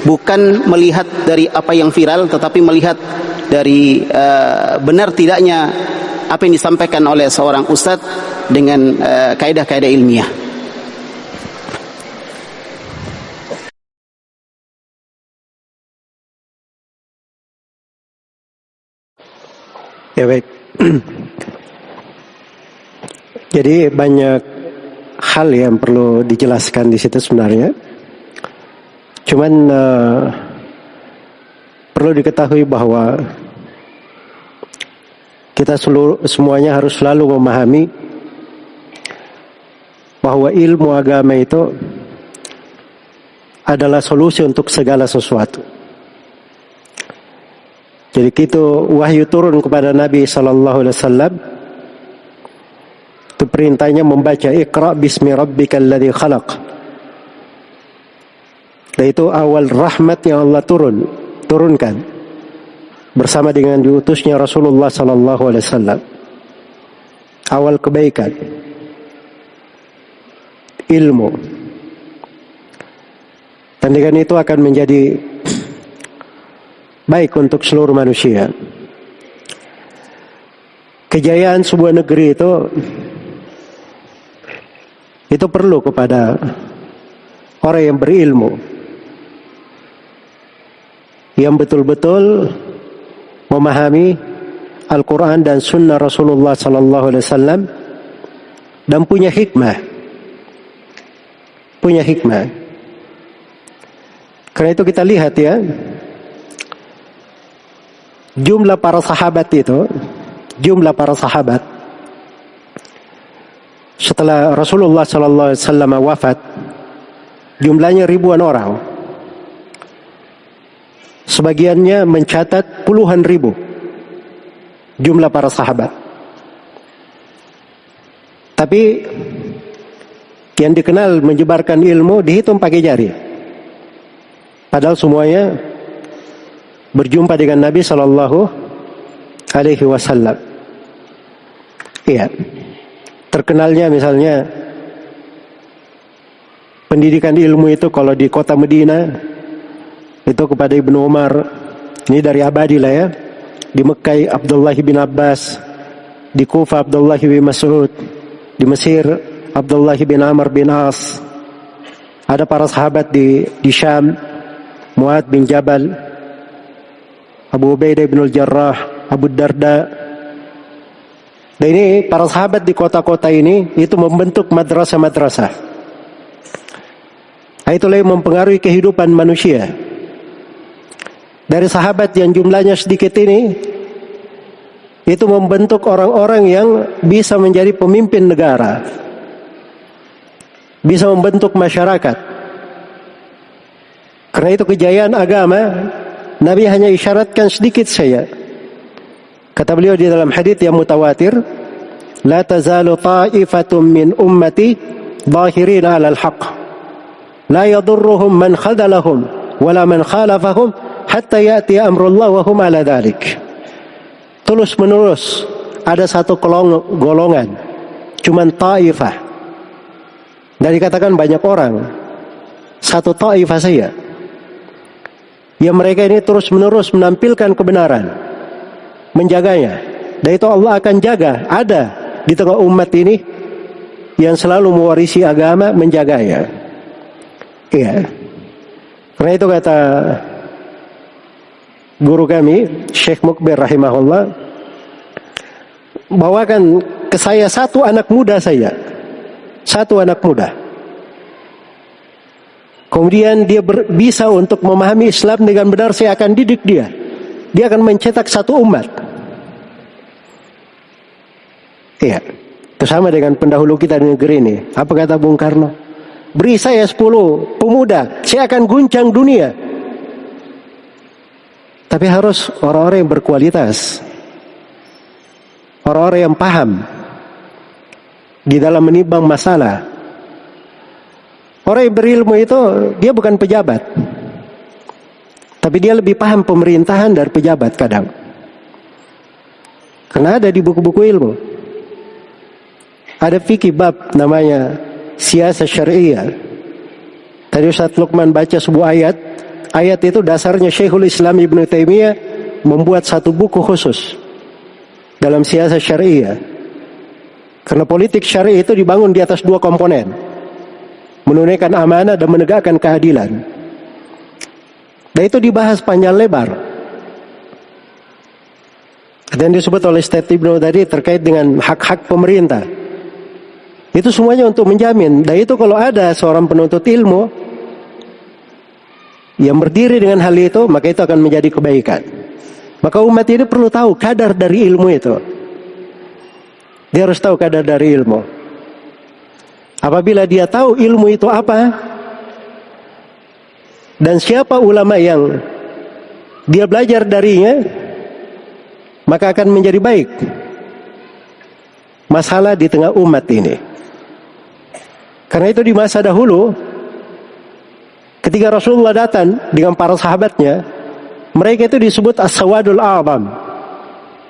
bukan melihat dari apa yang viral, tetapi melihat dari benar tidaknya apa yang disampaikan oleh seorang ustadz dengan kaidah-kaidah ilmiah. Ya, baik. Jadi banyak hal yang perlu dijelaskan di situ sebenarnya. Cuman perlu diketahui bahwa kita semuanya harus selalu memahami bahwa ilmu agama itu adalah solusi untuk segala sesuatu. Jadi itu wahyu turun kepada Nabi SAW. Itu perintahnya membaca Iqra bismi rabbikal ladzi khalaq. Dan itu awal rahmat yang Allah turunkan bersama dengan diutusnya Rasulullah SAW. Awal kebaikan, ilmu. Dan dengan itu akan menjadi baik untuk seluruh manusia. Kejayaan sebuah negeri itu perlu kepada orang yang berilmu, yang betul-betul memahami Al-Quran dan Sunnah Rasulullah Sallallahu Alaihi Wasallam dan punya hikmah. Karena itu kita lihat ya, jumlah para sahabat setelah Rasulullah Sallallahu Alaihi Wasallam wafat, jumlahnya ribuan orang. Sebagiannya mencatat puluhan ribu jumlah para sahabat. Tapi yang dikenal menyebarkan ilmu dihitung pakai jari. Padahal semuanya berjumpa dengan Nabi Sallallahu Alaihi Wasallam. Iya. Terkenalnya misalnya pendidikan ilmu itu kalau di kota Medina itu kepada Ibnu Umar, ini dari abadi lah ya. Di Mekah Abdullah bin Abbas, di Kufah Abdullah bin Mas'ud, di Mesir Abdullah bin Amr bin As. Ada para sahabat di Syam, Mu'ad bin Jabal, Abu Ubaidah bin Al-Jarrah, Abu Darda. Dan ini para sahabat di kota-kota ini itu membentuk madrasah-madrasah. Itulah yang mempengaruhi kehidupan manusia. Dari sahabat yang jumlahnya sedikit ini, itu membentuk orang-orang yang bisa menjadi pemimpin negara, bisa membentuk masyarakat. Karena itu kejayaan agama, Nabi hanya isyaratkan sedikit saja. Kata beliau di dalam hadits yang mutawatir, la tazalu ta'ifatun min ummati zahirin 'alal haqq, la yadurruhum man khadalahum wala man khalafahum hatta ya'ti amrullah wa hum 'ala dzalik. Terus menerus ada satu golongan, cuman ta'ifah. Dan dikatakan banyak orang, satu ta'ifah saja. Yang mereka ini terus menerus menampilkan kebenaran, menjaganya. Dan itu Allah akan jaga. Ada di tengah umat ini yang selalu mewarisi agama, menjaganya. Iya. Karena itu kata guru kami, Syekh Mukbir rahimahullah, bawakan ke saya satu anak muda saya. Satu anak muda. Kemudian dia bisa untuk memahami Islam dengan benar, saya akan didik dia. Dia akan mencetak satu umat. Iya. Itu sama dengan pendahulu kita di negeri ini. Apa kata Bung Karno? Beri saya 10 pemuda, saya akan guncang dunia. Tapi harus orang-orang yang berkualitas, orang-orang yang paham di dalam menimbang masalah. Orang yang berilmu itu dia bukan pejabat, tapi dia lebih paham pemerintahan dari pejabat kadang. Karena ada di buku-buku ilmu, ada fikih bab namanya Siyasah Syariah. Tadi Ustaz Luqman baca sebuah ayat. Ayat itu dasarnya Syekhul Islam Ibnu Taimiyah membuat satu buku khusus dalam Siyasah Syariah. Karena politik syariah itu dibangun di atas dua komponen, menunaikan amanah dan menegakkan keadilan. Dan itu dibahas panjang lebar. Dan disebut oleh Ustaz Ibnu tadi terkait dengan hak-hak pemerintah. Itu semuanya untuk menjamin. Dan itu kalau ada seorang penuntut ilmu yang berdiri dengan hal itu, maka itu akan menjadi kebaikan. Maka umat ini perlu tahu kadar dari ilmu itu. Dia harus tahu kadar dari ilmu. Apabila dia tahu ilmu itu apa dan siapa ulama yang dia belajar darinya, maka akan menjadi baik masalah di tengah umat ini. Karena itu di masa dahulu, ketika Rasulullah datang dengan para sahabatnya, mereka itu disebut as-sawadul a'zam,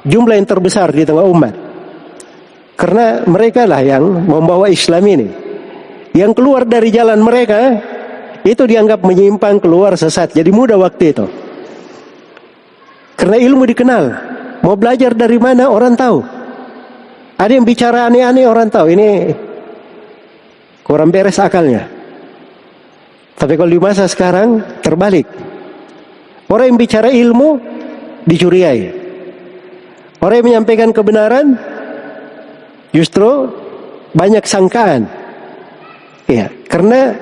jumlah yang terbesar di tengah umat. Karena mereka lah yang membawa Islam ini. Yang keluar dari jalan mereka itu dianggap menyimpang, keluar sesat. Jadi mudah waktu itu. Karena ilmu dikenal. Mau belajar dari mana orang tahu. Ada yang bicara aneh-aneh orang tahu. Ini kurang beres akalnya. Tapi kalau di masa sekarang terbalik. Orang yang bicara ilmu dicurigai. Orang yang menyampaikan kebenaran justru banyak sangkaan. Ya, karena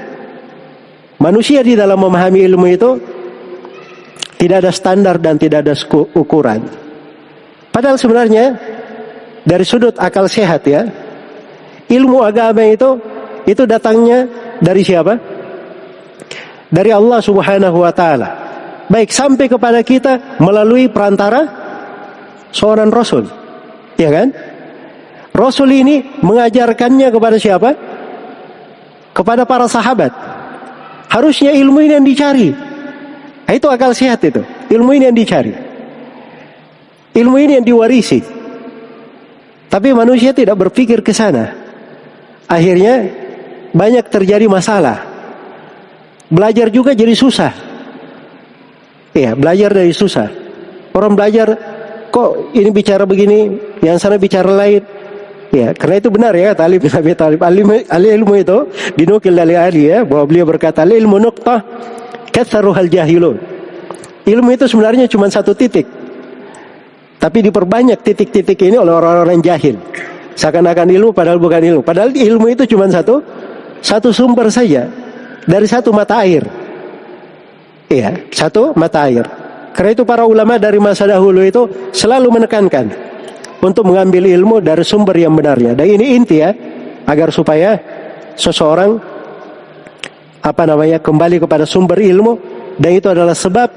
manusia di dalam memahami ilmu itu tidak ada standar dan tidak ada ukuran. Padahal sebenarnya dari sudut akal sehat ya, ilmu agama itu datangnya dari siapa? Dari Allah Subhanahu wa taala. Baik sampai kepada kita melalui perantara seorang rasul. Ya kan? Rasul ini mengajarkannya kepada siapa? Kepada para sahabat. Harusnya ilmu ini yang dicari. Nah, itu akal sehat itu. Ilmu ini yang dicari. Ilmu ini yang diwarisi. Tapi manusia tidak berpikir ke sana. Akhirnya banyak terjadi masalah. Belajar juga jadi susah. Iya, belajar dari susah. Orang belajar kok ini bicara begini, yang sana bicara lain. Ya, karena itu benar ya kata Ali bin Abi Thalib. Ahli ilmu itu dinukil dari Ali ya, bahwa beliau berkata, ilmu nuqtah katsaruhal jahilun. Ilmu itu sebenarnya cuma satu titik. Tapi diperbanyak titik-titik ini oleh orang-orang jahil. Seakan-akan ilmu padahal bukan ilmu. Padahal ilmu itu cuma satu sumber saja. Dari satu mata air. Iya, satu mata air. Karena itu para ulama dari masa dahulu itu selalu menekankan untuk mengambil ilmu dari sumber yang benarnya. Dan ini inti ya, agar supaya seseorang kembali kepada sumber ilmu, dan itu adalah sebab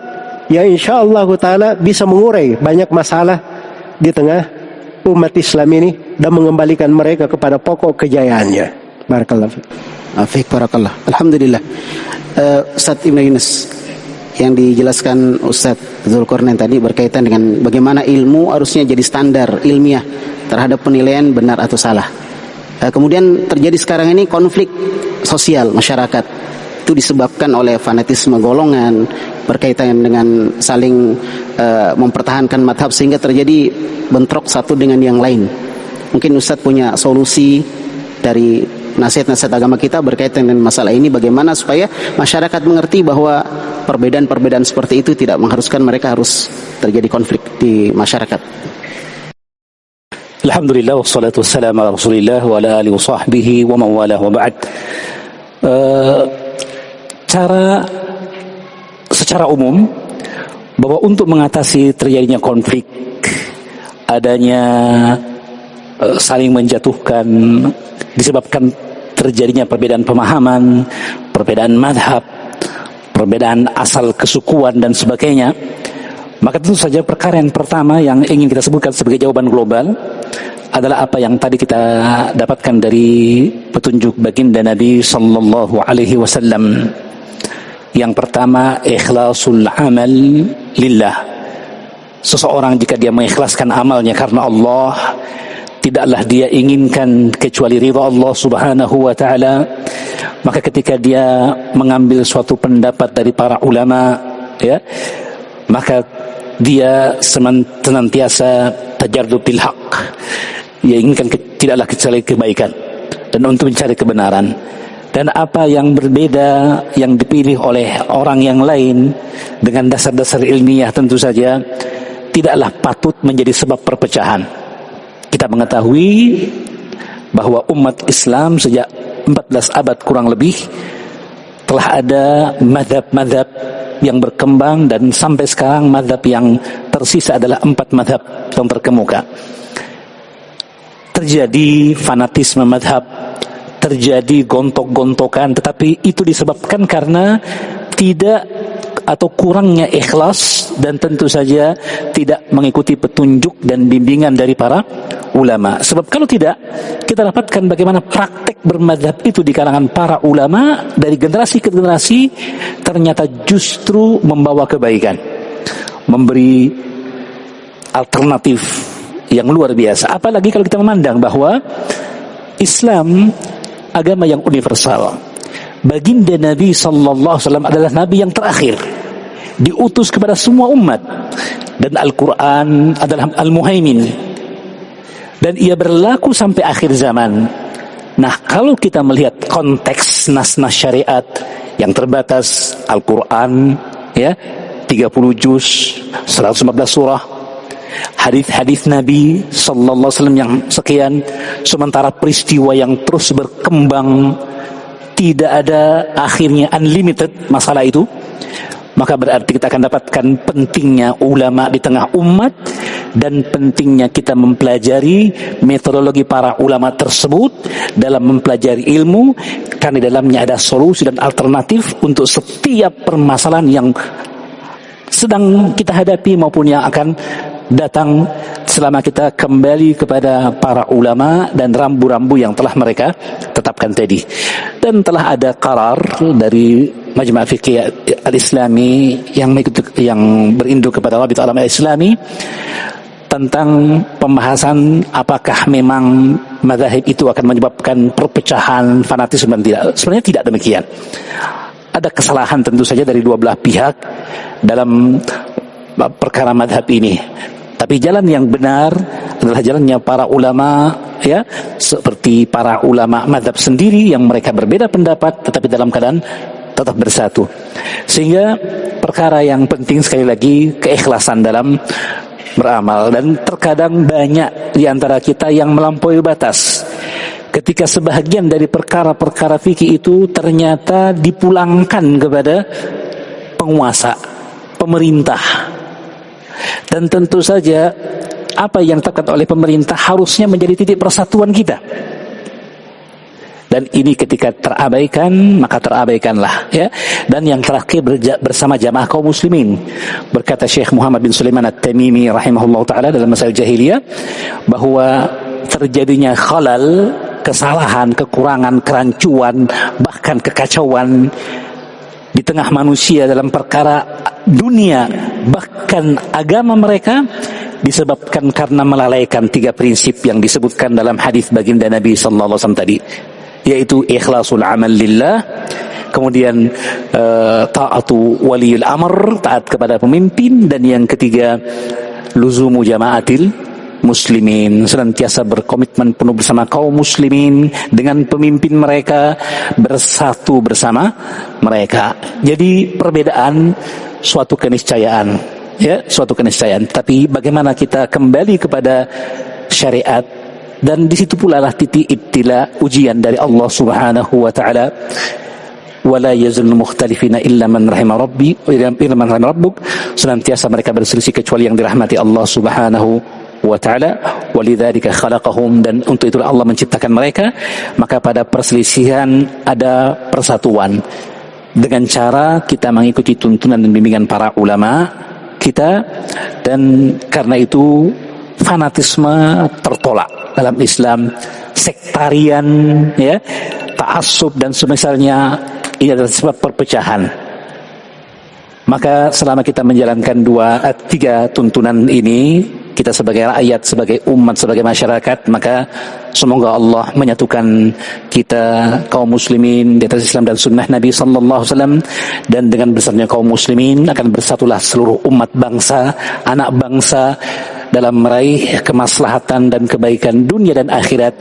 yang insyaallah taala bisa mengurai banyak masalah di tengah umat Islam ini dan mengembalikan mereka kepada pokok kejayaannya. Barakallahu fiik. Afik barakallah. Alhamdulillah. Ustaz Ibnu Yunus, yang dijelaskan Ustaz Zulkarnain tadi berkaitan dengan bagaimana ilmu harusnya jadi standar ilmiah terhadap penilaian benar atau salah. Kemudian terjadi sekarang ini konflik sosial masyarakat. Itu disebabkan oleh fanatisme golongan, berkaitan dengan saling mempertahankan madhab sehingga terjadi bentrok satu dengan yang lain. Mungkin Ustaz punya solusi dari nasihat-nasihat agama kita berkaitan dengan masalah ini, bagaimana supaya masyarakat mengerti bahwa perbedaan-perbedaan seperti itu tidak mengharuskan mereka harus terjadi konflik di masyarakat. Alhamdulillah wassalatu wassalamu ala Rasulillah wa ala alihi wa sahbihi wa man walah wa ba'd. Secara umum bahwa untuk mengatasi terjadinya konflik, adanya saling menjatuhkan disebabkan terjadinya perbedaan pemahaman, perbedaan madhab, perbedaan asal kesukuan dan sebagainya, maka tentu saja perkara yang pertama yang ingin kita sebutkan sebagai jawaban global adalah apa yang tadi kita dapatkan dari petunjuk baginda Nabi sallallahu alaihi wasallam. Yang pertama, ikhlasul amal lillah. Seseorang jika dia mengikhlaskan amalnya karena Allah, tidaklah dia inginkan kecuali ridha Allah Subhanahu wa taala, maka ketika dia mengambil suatu pendapat dari para ulama ya, maka dia senantiasa tajardud bil haq. Dia inginkan tidaklah kecuali kebaikan dan untuk mencari kebenaran. Dan apa yang berbeda yang dipilih oleh orang yang lain dengan dasar-dasar ilmiah tentu saja tidaklah patut menjadi sebab perpecahan. Kita mengetahui bahwa umat Islam sejak 14 abad kurang lebih telah ada mazhab-mazhab yang berkembang, dan sampai sekarang mazhab yang tersisa adalah 4 mazhab yang terkemuka. Terjadi fanatisme mazhab, terjadi gontok-gontokan, tetapi itu disebabkan karena tidak atau kurangnya ikhlas dan tentu saja tidak mengikuti petunjuk dan bimbingan dari para ulama. Sebab kalau tidak, kita dapatkan bagaimana praktek bermadzhab itu di kalangan para ulama dari generasi ke generasi ternyata justru membawa kebaikan, memberi alternatif yang luar biasa. Apalagi kalau kita memandang bahwa Islam agama yang universal. Baginda Nabi sallallahu alaihi wasallam adalah nabi yang terakhir, diutus kepada semua umat, dan Al-Quran adalah Al-Muhaimin, dan ia berlaku sampai akhir zaman. Nah, kalau kita melihat konteks nas-nas syariat yang terbatas, Al-Quran ya 30 juz, 115 surah, hadis-hadis Nabi sallallahu alaihi wasallam yang sekian, sementara peristiwa yang terus berkembang, tidak ada akhirnya, unlimited masalah itu, maka berarti kita akan dapatkan pentingnya ulama di tengah umat dan pentingnya kita mempelajari metodologi para ulama tersebut dalam mempelajari ilmu, karena di dalamnya ada solusi dan alternatif untuk setiap permasalahan yang sedang kita hadapi maupun yang akan datang, selama kita kembali kepada para ulama dan rambu-rambu yang telah mereka tetapkan tadi. Dan telah ada qarar dari Majma' Fiqih Al-Islami yang berinduk kepada Rabit Ulama Islami tentang pembahasan apakah memang mazhab itu akan menyebabkan perpecahan, fanatisme dan tidak. Sebenarnya tidak demikian. Ada kesalahan tentu saja dari dua belah pihak dalam perkara mazhab ini. Tapi jalan yang benar adalah jalannya para ulama, ya, seperti para ulama mazhab sendiri yang mereka berbeda pendapat tetapi dalam keadaan tetap bersatu. Sehingga perkara yang penting sekali lagi keikhlasan dalam beramal, dan terkadang banyak di antara kita yang melampaui batas. Ketika sebahagian dari perkara-perkara fikih itu ternyata dipulangkan kepada penguasa, pemerintah. Dan tentu saja apa yang ditetapkan oleh pemerintah harusnya menjadi titik persatuan kita. Dan ini ketika terabaikan, maka terabaikanlah, ya. Dan yang terakhir bersama jamaah kaum muslimin. Berkata Syekh Muhammad bin Sulaiman At-Tamimi rahimahullah ta'ala dalam masail jahiliyah, bahwa terjadinya khalal, kesalahan, kekurangan, kerancuan, bahkan kekacauan di tengah manusia dalam perkara dunia, bahkan agama mereka, disebabkan karena melalaikan tiga prinsip yang disebutkan dalam hadis baginda Nabi sallallahu alaihi wasallam tadi, yaitu ikhlasul amal lillah, kemudian ta'atu waliul amr, taat kepada pemimpin, dan yang ketiga luzumu jamaatil muslimin, senantiasa berkomitmen penuh bersama kaum muslimin dengan pemimpin mereka, bersatu bersama mereka. Jadi perbedaan suatu keniscayaan, ya, suatu keniscayaan. Tapi bagaimana kita kembali kepada syariat, dan di situ pula lah titik ibtila, ujian dari Allah Subhanahu wa taala. Wala yazul mukhtalifina illa man rahima rabbi, illa man rahima rabbuk, senantiasa mereka berselisih kecuali yang dirahmati Allah Subhanahu wa ta'ala. Walidzalika khalaqahum, dan untuk itulah Allah menciptakan mereka. Maka pada perselisihan ada persatuan dengan cara kita mengikuti tuntunan dan bimbingan para ulama kita, dan karena itu fanatisme tertolak dalam Islam, sektarian, ya, ta'assub dan semisalnya, ini adalah sebab perpecahan. Maka selama kita menjalankan tiga tuntunan ini, kita sebagai rakyat, sebagai umat, sebagai masyarakat, maka semoga Allah menyatukan kita kaum muslimin di atas Islam dan sunnah Nabi sallallahu alaihi wasallam, dan dengan bersatunya kaum muslimin akan bersatulah seluruh umat bangsa, anak bangsa, dalam meraih kemaslahatan dan kebaikan dunia dan akhirat.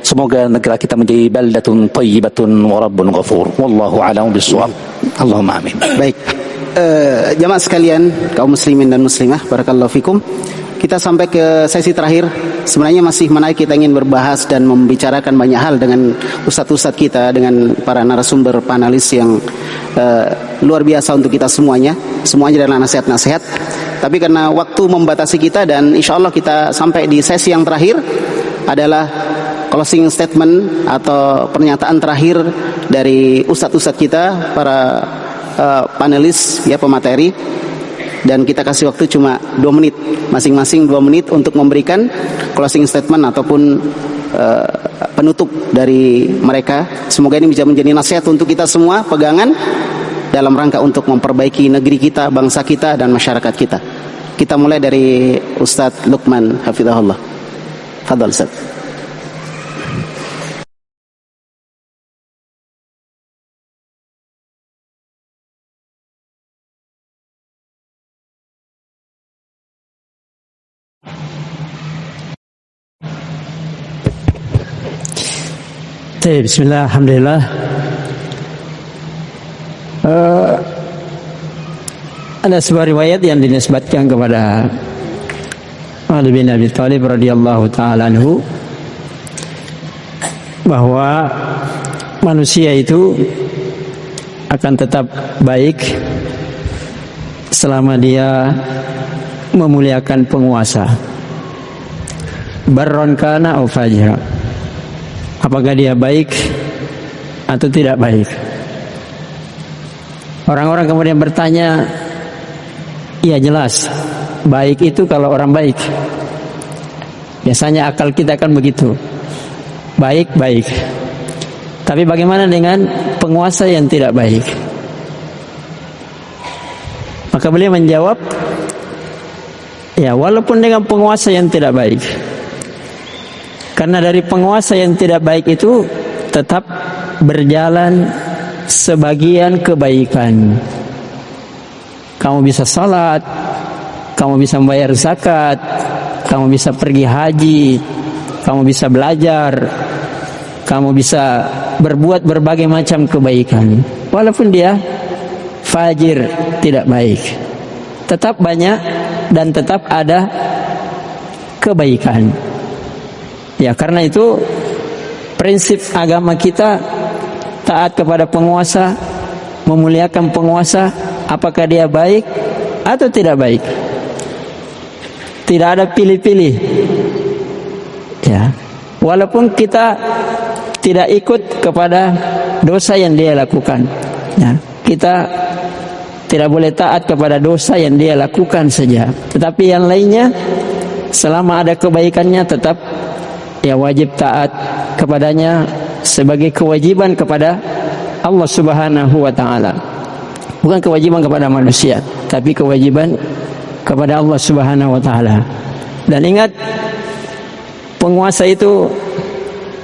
Semoga negara kita menjadi baldatun thayyibatun wa rabbun ghafur. Wallahu a'lam bishawab. Allahumma amin. Baik, jamaah sekalian, kaum muslimin dan muslimah, barakallahu fikum. Kita sampai ke sesi terakhir. Sebenarnya masih menarik, kita ingin berbahas dan membicarakan banyak hal dengan ustadz-ustadz kita, dengan para narasumber panelis yang luar biasa untuk kita semuanya. Semuanya adalah nasihat-nasihat. Tapi karena waktu membatasi kita, dan insya Allah kita sampai di sesi yang terakhir adalah closing statement atau pernyataan terakhir dari ustadz-ustadz kita, para panelis, ya, pemateri. Dan kita kasih waktu cuma 2 menit, masing-masing 2 menit untuk memberikan closing statement ataupun penutup dari mereka. Semoga ini bisa menjadi nasihat untuk kita semua, pegangan dalam rangka untuk memperbaiki negeri kita, bangsa kita, dan masyarakat kita. Kita mulai dari Ustadz Luqman hafizahullah. Fadhal Ustaz. Bismillah, alhamdulillah. Ada sebuah riwayat yang dinisbatkan kepada Ali bin Abi Thalib radhiyallahu taala anhu bahwa manusia itu akan tetap baik selama dia memuliakan penguasa. Barron kana au fajra. Apakah dia baik atau tidak baik? Orang-orang kemudian bertanya, iya jelas, baik itu kalau orang baik. Biasanya akal kita kan begitu. Baik-baik. Tapi bagaimana dengan penguasa yang tidak baik? Maka beliau menjawab, ya walaupun dengan penguasa yang tidak baik. Karena dari penguasa yang tidak baik itu tetap berjalan sebagian kebaikan. Kamu bisa salat, kamu bisa membayar zakat, kamu bisa pergi haji, kamu bisa belajar, kamu bisa berbuat berbagai macam kebaikan. Walaupun dia fajir, tidak baik, tetap banyak dan tetap ada kebaikan. Ya, karena itu prinsip agama kita taat kepada penguasa, memuliakan penguasa, apakah dia baik atau tidak baik. Tidak ada pilih-pilih. Ya, walaupun kita tidak ikut kepada dosa yang dia lakukan. Ya, kita tidak boleh taat kepada dosa yang dia lakukan saja. Tetapi yang lainnya, selama ada kebaikannya tetap ya wajib taat kepadanya sebagai kewajiban kepada Allah Subhanahu wa taala. Bukan kewajiban kepada manusia, tapi kewajiban kepada Allah Subhanahu wa taala. Dan ingat, penguasa itu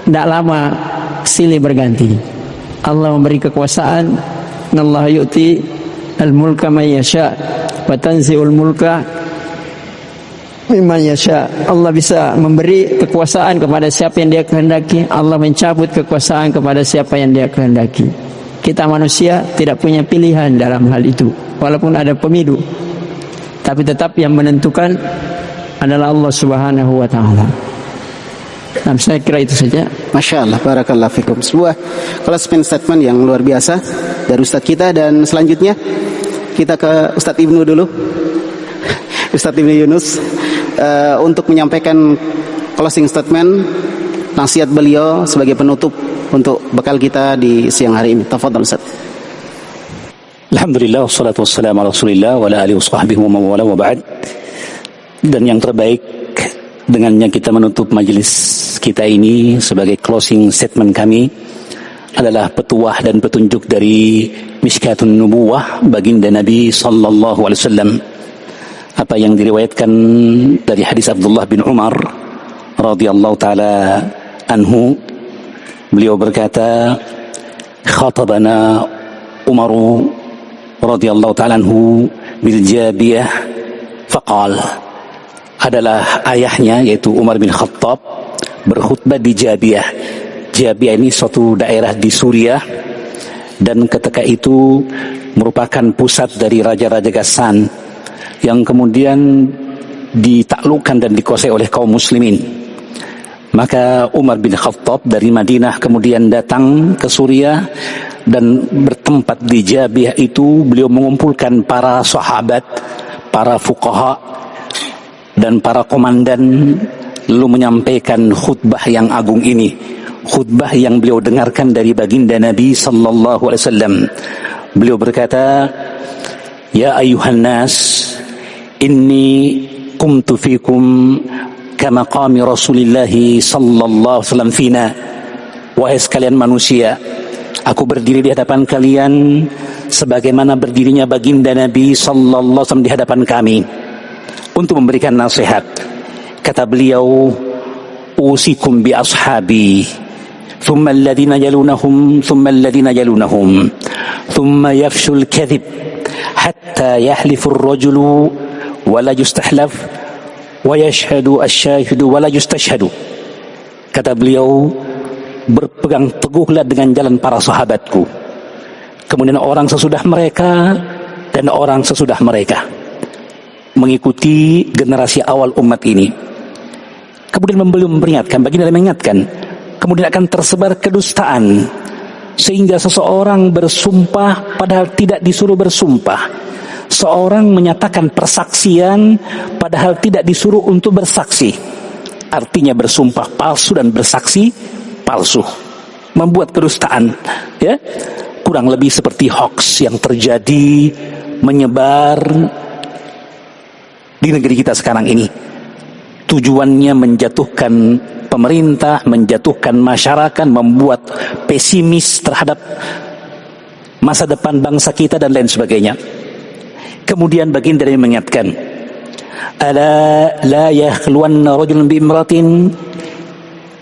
tidak lama silih berganti. Allah memberi kekuasaan, Allah yu'ti al-mulka man yasha wa tanzi'ul mulka mimman yasha. Allah bisa memberi kekuasaan kepada siapa yang dia kehendaki, Allah mencabut kekuasaan kepada siapa yang dia kehendaki. Kita manusia tidak punya pilihan dalam hal itu. Walaupun ada pemilu, tapi tetap yang menentukan adalah Allah Subhanahu wa taala. Nah, saya kira itu saja. Masya Allah, barakallahu fikum. Sebuah closing statement yang luar biasa dari Ustadz kita. Dan selanjutnya kita ke Ustadz Ibnu dulu, Ustadz Ibnu Yunus, untuk menyampaikan closing statement, nasihat beliau sebagai penutup untuk bekal kita di siang hari ini. Tafadhal Ustaz. Alhamdulillah, wassalatu wassalamu ala Rasulillah wa ala alihi washabbihi wa man wala wa ba'd. Dan yang terbaik dengannya kita menutup majelis kita ini sebagai closing statement kami adalah petuah dan petunjuk dari Mishkatun Nubuwah baginda Nabi sallallahu alaihi wasallam. Apa yang diriwayatkan dari hadis Abdullah bin Umar radhiyallahu taala anhu, beliau berkata, khatabana Umaru radhiyallahu taala anhu bil Jabiyah faqal. Adalah ayahnya yaitu Umar bin Khattab berkhutbah di Jabiyah. Jabiyah ini suatu daerah di Suriah dan ketika itu merupakan pusat dari raja-raja Ghassan yang kemudian ditaklukkan dan dikuasai oleh kaum muslimin. Maka Umar bin Khattab dari Madinah kemudian datang ke Suriah dan bertempat di Jabiyah itu. Beliau mengumpulkan para sahabat, para fuqaha dan para komandan, lalu menyampaikan khutbah yang agung ini, khutbah yang beliau dengarkan dari baginda Nabi sallallahu alaihi wasallam. Beliau berkata, ya ayuhan nas, inni qumtu fikum kama qami Rasulillah sallallahu alaihi wasallam fina. Wahai sekalian manusia, aku berdiri di hadapan kalian sebagaimana berdirinya baginda Nabi sallallahu alaihi wasallam di hadapan kami untuk memberikan nasihat. Kata beliau, usikum bi ashabi, thumma alladhina yalunahum, thumma alladhina yalunahum, thumma yafshul kadhib hatta yahlifu ar-rajulu wa la yustahlaf wa yashhadu asy-syahidu wa la yustashhadu. Kata beliau, berpegang teguhlah dengan jalan para sahabatku, kemudian orang sesudah mereka dan orang sesudah mereka. mengikuti generasi awal umat ini. Kemudian beliau memperingatkan, baginda mengingatkan, kemudian akan tersebar kedustaan, sehingga seseorang bersumpah padahal tidak disuruh bersumpah. Seorang menyatakan persaksian padahal tidak disuruh untuk bersaksi. Artinya bersumpah palsu dan bersaksi palsu, membuat kedustaan, ya. Kurang lebih seperti hoax yang terjadi menyebar di negeri kita sekarang ini. Tujuannya menjatuhkan pemerintah, menjatuhkan masyarakat, membuat pesimis terhadap masa depan bangsa kita dan lain sebagainya. Kemudian baginda mengingatkan, ala la yakhluwanna rajulun bi imratin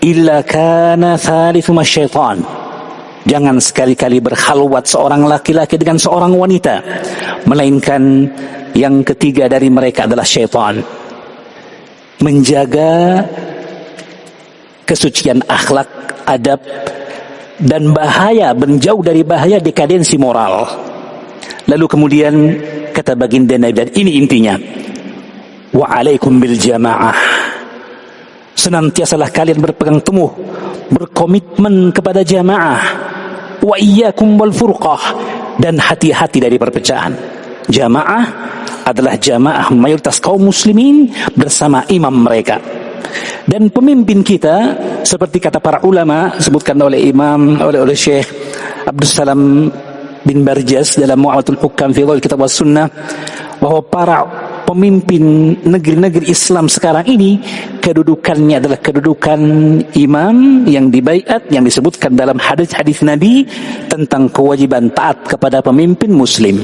illa kana thalithuma syaitan. Jangan sekali-kali berkhalwat seorang laki-laki dengan seorang wanita, melainkan yang ketiga dari mereka adalah syaitan. Menjaga kesucian akhlak, adab, dan bahaya, menjauh dari bahaya dekadensi moral. Lalu kemudian kata baginda Nabi, dan ini intinya, wa alaikum bil jamaah. Senantiasalah kalian berpegang teguh, berkomitmen kepada jamaah. Wa iyyakum wal furqah, dan hati-hati dari perpecahan. Jamaah adalah jamaah mayoritas kaum muslimin bersama imam mereka. Dan pemimpin kita, seperti kata para ulama, sebutkan oleh oleh Syekh Abdul Salam bin Barjas dalam Mu'amatul Hukam fi Dhul Kitab was Sunnah, bahwa para pemimpin negeri-negeri Islam sekarang ini kedudukannya adalah kedudukan imam yang dibaiat, yang disebutkan dalam hadis-hadis Nabi tentang kewajiban taat kepada pemimpin muslim.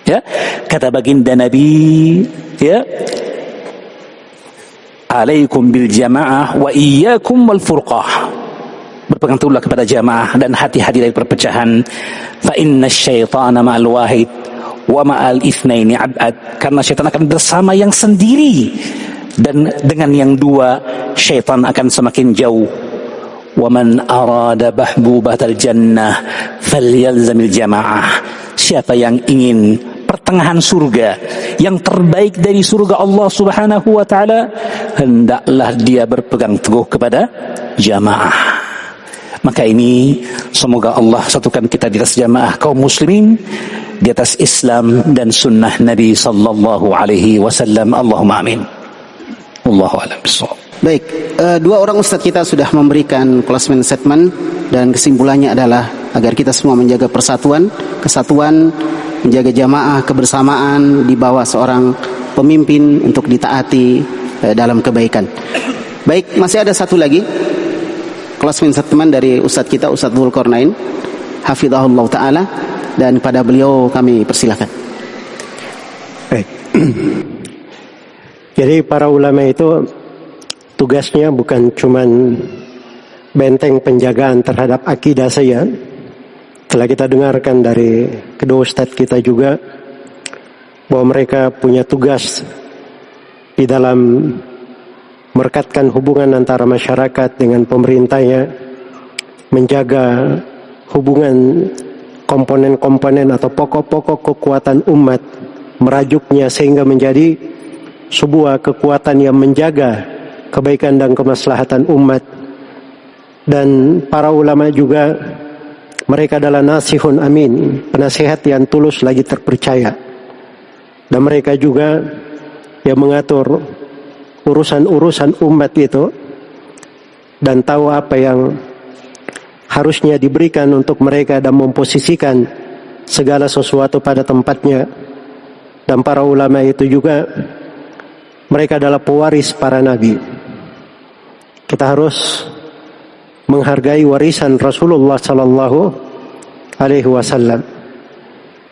Ya, kata baginda Nabi, ya, alaikum bil jamaah wa iyyakum wal furqah. Berpegang teguhlah kepada jamaah dan hati-hati dari perpecahan. Fa inna syaitana ma'al wahid wa ma'al itsnaini ab'ad. Karena syaitan akan bersama yang sendiri, dan dengan yang dua syaitan akan semakin jauh. Wa man arada bahbubatal jannah falyalzamil jamaah. Siapa yang ingin pertengahan surga, yang terbaik dari surga Allah Subhanahu wa taala, hendaklah dia berpegang teguh kepada jamaah. Maka ini semoga Allah satukan kita di atas jamaah kaum muslimin, di atas Islam dan sunnah Nabi sallallahu alaihi wasallam. Allahumma amin. Wallahu a'lam bishawab. Baik, dua orang ustadz kita sudah memberikan closing statement, dan kesimpulannya adalah agar kita semua menjaga persatuan, kesatuan, menjaga jamaah, kebersamaan di bawah seorang pemimpin untuk ditaati dalam kebaikan. Baik, masih ada satu lagi closing statement dari ustadz kita, Ustadz Dzulqarnain hafizahullah ta'ala, dan pada beliau kami persilakan. Baik. Jadi para ulama itu tugasnya bukan cuman benteng penjagaan terhadap akidah saja. Telah kita dengarkan dari kedua ustadz kita juga bahwa mereka punya tugas di dalam merekatkan hubungan antara masyarakat dengan pemerintahnya, menjaga hubungan komponen-komponen atau pokok-pokok kekuatan umat, merajuknya sehingga menjadi sebuah kekuatan yang menjaga kebaikan dan kemaslahatan umat. Dan para ulama juga, mereka adalah nasihun amin, penasihat yang tulus lagi terpercaya. Dan mereka juga yang mengatur urusan-urusan umat itu, dan tahu apa yang harusnya diberikan untuk mereka dan memposisikan segala sesuatu pada tempatnya. Dan para ulama itu juga, mereka adalah pewaris para nabi. Kita harus menghargai warisan Rasulullah sallallahu alaihi wasallam.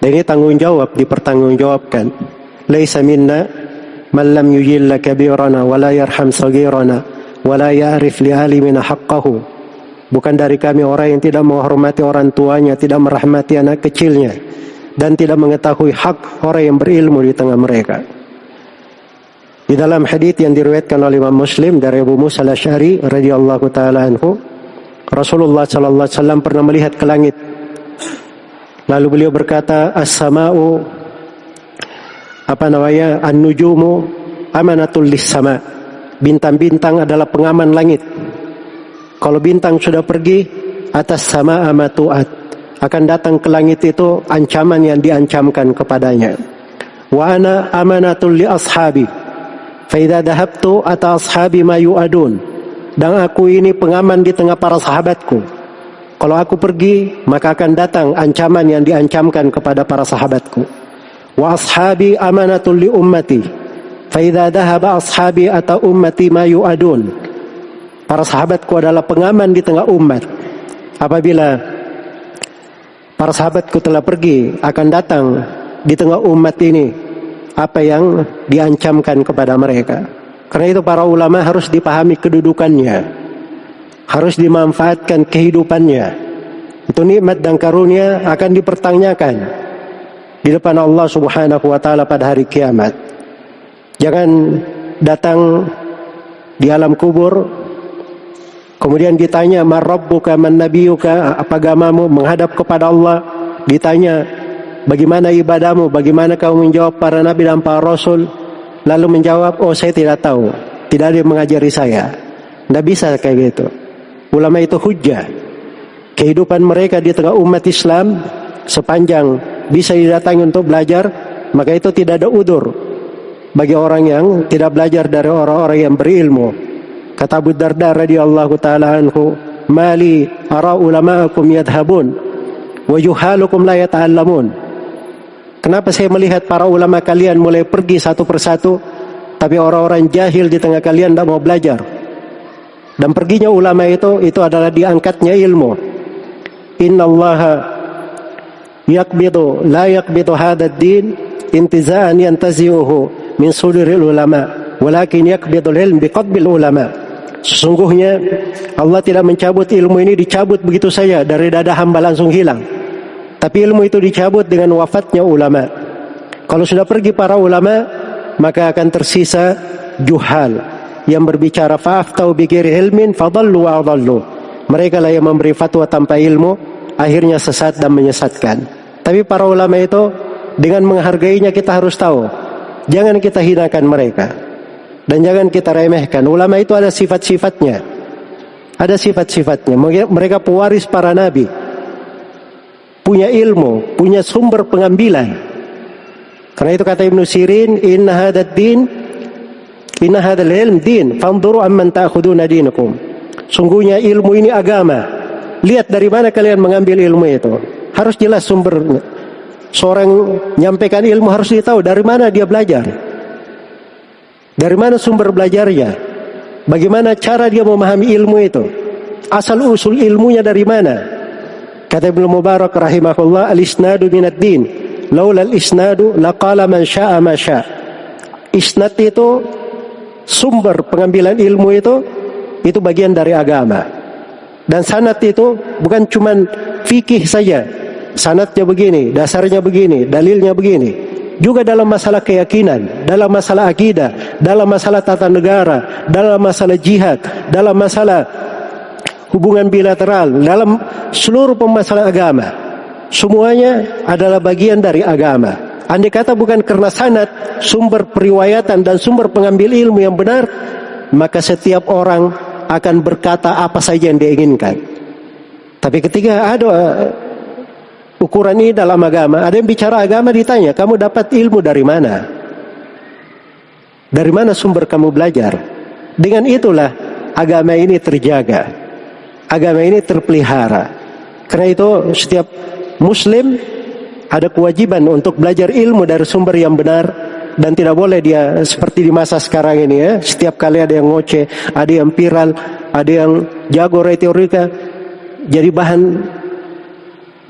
Dan ini tanggung jawab, dipertanggungjawabkan. Laisa minna man lam yujilla kabirana wa la yarham saghirana wa la ya'rif li alimina haqqahu. Bukan dari kami orang yang tidak menghormati orang tuanya, tidak merahmati anak kecilnya, dan tidak mengetahui hak orang yang berilmu di tengah mereka. Di dalam hadits yang diriwayatkan oleh Imam Muslim dari Abu Musa al-Asy'ari radhiyallahu taala anhu, Rasulullah sallallahu alaihi wasallam pernah melihat ke langit. Lalu beliau berkata, "As-sama'u An-nujumu amanatul lis-sama. Bintang-bintang adalah pengaman langit. Kalau bintang sudah pergi, atas sama amatuat, akan datang ke langit itu ancaman yang diancamkan kepadanya. Wa ana amanatul li ashabi. Fa idza dhahabtu ata ashabi ma yu'adun. Dan aku ini pengaman di tengah para sahabatku. Kalau aku pergi, maka akan datang ancaman yang diancamkan kepada para sahabatku. Wa ashabi amanatul li ummati. Fa idza dhahaba ashabi ata ummati ma yu'adun. Para sahabatku adalah pengaman di tengah umat. Apabila para sahabatku telah pergi, akan datang di tengah umat ini apa yang diancamkan kepada mereka. Karena itu para ulama harus dipahami kedudukannya, harus dimanfaatkan kehidupannya. Itu nikmat dan karunia akan dipertanyakan di depan Allah Subhanahu wa taala pada hari kiamat. Jangan datang di alam kubur kemudian ditanya man rabbuka man nabiyuka, apa agamamu, menghadap kepada Allah ditanya bagaimana ibadahmu, bagaimana kamu menjawab para nabi dan para rasul, lalu menjawab, oh saya tidak tahu, tidak ada yang mengajari saya. Tidak bisa kayak gitu. Ulama itu hujjah. Kehidupan mereka di tengah umat Islam sepanjang bisa didatangi untuk belajar, maka itu tidak ada udzur bagi orang yang tidak belajar dari orang-orang yang berilmu. Kata Abu Darda radhiyallahu taala anhu, "Mali ara ulama'akum yadhhabun wa juhalukum la yata'allamun." Kenapa saya melihat para ulama kalian mulai pergi satu persatu, tapi orang-orang jahil di tengah kalian tidak mau belajar? Dan perginya ulama itu adalah diangkatnya ilmu. Innallaha yaqbidu la yaqbidu hadzal din intiza'an yantazi'uhu min suduril ulama, walakin yaqbidul ilm biqadbil ulama. Sesungguhnya Allah tidak mencabut ilmu ini dicabut begitu saja dari dada hamba langsung hilang. Tapi ilmu itu dicabut dengan wafatnya ulama. Kalau sudah pergi para ulama, maka akan tersisa juhal yang berbicara fa'aftau bighairi ilmin fadallu wa adallu. Mereka lah yang memberi fatwa tanpa ilmu, akhirnya sesat dan menyesatkan. Tapi para ulama itu dengan menghargainya kita harus tahu, jangan kita hinakan mereka dan jangan kita remehkan. Ulama itu ada sifat-sifatnya. Ada sifat-sifatnya. Mereka pewaris para nabi, punya ilmu, punya sumber pengambilan. Karena itu kata Ibnu Sirin, inna hadzal ilm din, fanzuru amman ta'khuduna dinakum. Sungguhnya ilmu ini agama. Lihat dari mana kalian mengambil ilmu itu. Harus jelas sumbernya. Seorang menyampaikan ilmu harus ditahu dari mana dia belajar. Dari mana sumber belajarnya? Bagaimana cara dia memahami ilmu itu? Asal usul ilmunya dari mana? Kata Ibnu Mubarak rahimahullah, al-isnadu minad din. Laula al-isnadu laqala man syaa ma syaa. Isnad itu sumber pengambilan ilmu itu bagian dari agama. Dan sanad itu bukan cuman fikih saja. Sanadnya begini, dasarnya begini, dalilnya begini. Juga dalam masalah keyakinan, dalam masalah akidah, dalam masalah tata negara, dalam masalah jihad, dalam masalah hubungan bilateral, dalam seluruh permasalahan agama. Semuanya adalah bagian dari agama. Andai kata bukan karena sanad, sumber periwayatan dan sumber pengambil ilmu yang benar, maka setiap orang akan berkata apa saja yang dia inginkan. Tapi ketika ada ukuran ini dalam agama, ada yang bicara agama ditanya, kamu dapat ilmu dari mana? Dari mana sumber kamu belajar? Dengan itulah agama ini terjaga. Agama ini terpelihara. Karena itu setiap muslim ada kewajiban untuk belajar ilmu dari sumber yang benar. Dan tidak boleh dia seperti di masa sekarang ini ya, setiap kali ada yang ngoceh, ada yang viral, ada yang jago retorika, jadi bahan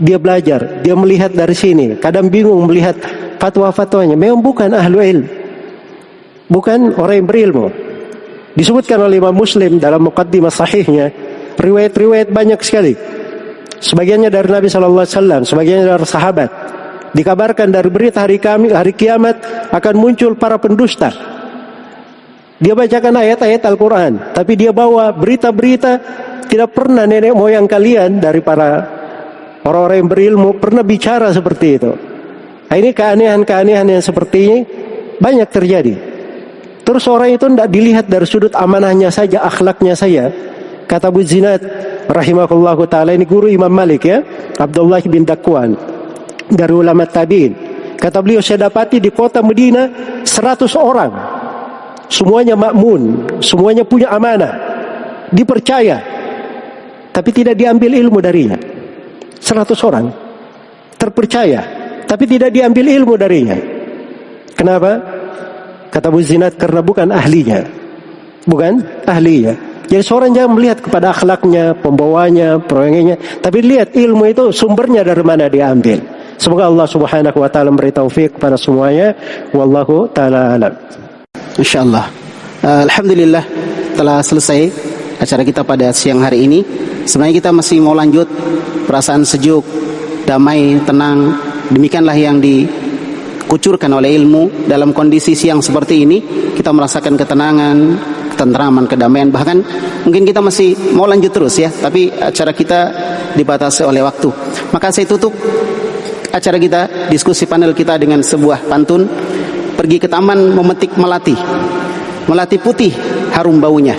dia belajar, dia melihat dari sini, kadang bingung melihat fatwa-fatwanya. Memang bukan ahlu ilm, bukan orang yang berilmu. Disebutkan oleh Imam Muslim dalam muqaddimah sahihnya, riwayat-riwayat banyak sekali. Sebagiannya dari Nabi SAW, sebagiannya dari sahabat. Dikabarkan dari berita hari kiamat akan muncul para pendusta. Dia bacakan ayat-ayat Al-Quran, tapi dia bawa berita-berita tidak pernah nenek moyang kalian dari para orang-orang yang berilmu pernah bicara seperti itu. Nah, ini keanehan-keanehan yang seperti ini banyak terjadi. Terus orang itu tidak dilihat dari sudut amanahnya saja, akhlaknya saja. Kata Abu Zinad rahimahullahu ta'ala, ini guru Imam Malik ya, Abdullah bin Dakwan, dari ulama tabi'in. Kata beliau, saya dapati di kota Medina 100 orang. Semuanya makmun, semuanya punya amanah, dipercaya, tapi tidak diambil ilmu darinya. 100 orang terpercaya, tapi tidak diambil ilmu darinya. Kenapa? Kata Abu Zinad, karena bukan ahlinya. Bukan ahlinya. Jadi seorang jangan melihat kepada akhlaknya, pembawanya, perangannya, tapi lihat ilmu itu sumbernya dari mana diambil. Semoga Allah Subhanahu wa taala memberi taufik kepada semuanya. Wallahu taala alam. Insyaallah. Alhamdulillah telah selesai acara kita pada siang hari ini. Sebenarnya kita masih mau lanjut, perasaan sejuk, damai, tenang. Demikianlah yang dikucurkan oleh ilmu. Dalam kondisi siang seperti ini, kita merasakan ketenangan, ketentraman, kedamaian. Bahkan mungkin kita masih mau lanjut terus ya, tapi acara kita dibatasi oleh waktu. Maka saya tutup acara kita, diskusi panel kita dengan sebuah pantun. Pergi ke taman memetik melati, melati putih harum baunya.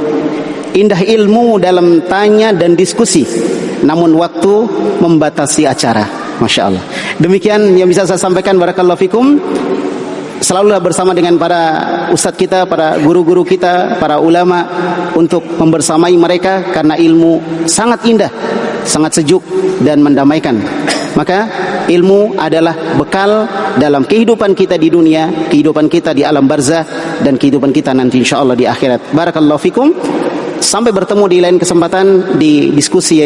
Indah ilmu dalam tanya dan diskusi, namun waktu membatasi acara. Masya Allah. Demikian yang bisa saya sampaikan. Barakallahu fikum. Selalulah bersama dengan para ustadz kita, para guru-guru kita, para ulama, untuk membersamai mereka, karena ilmu sangat indah, sangat sejuk dan mendamaikan. Maka ilmu adalah bekal dalam kehidupan kita di dunia, kehidupan kita di alam barzah, dan kehidupan kita nanti insyaallah di akhirat. Barakallahu fikum. Sampai bertemu di lain kesempatan, di diskusi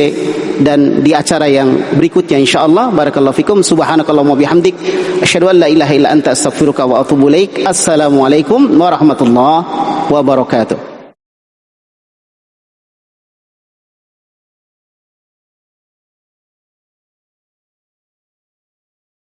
dan di acara yang berikutnya insyaallah. Barakallahu fikum. Subhanakallahumma bihamdik, asyhadu an la ilaha illa anta, astaghfiruka wa atubu ilaik. Assalamualaikum warahmatullahi wabarakatuh.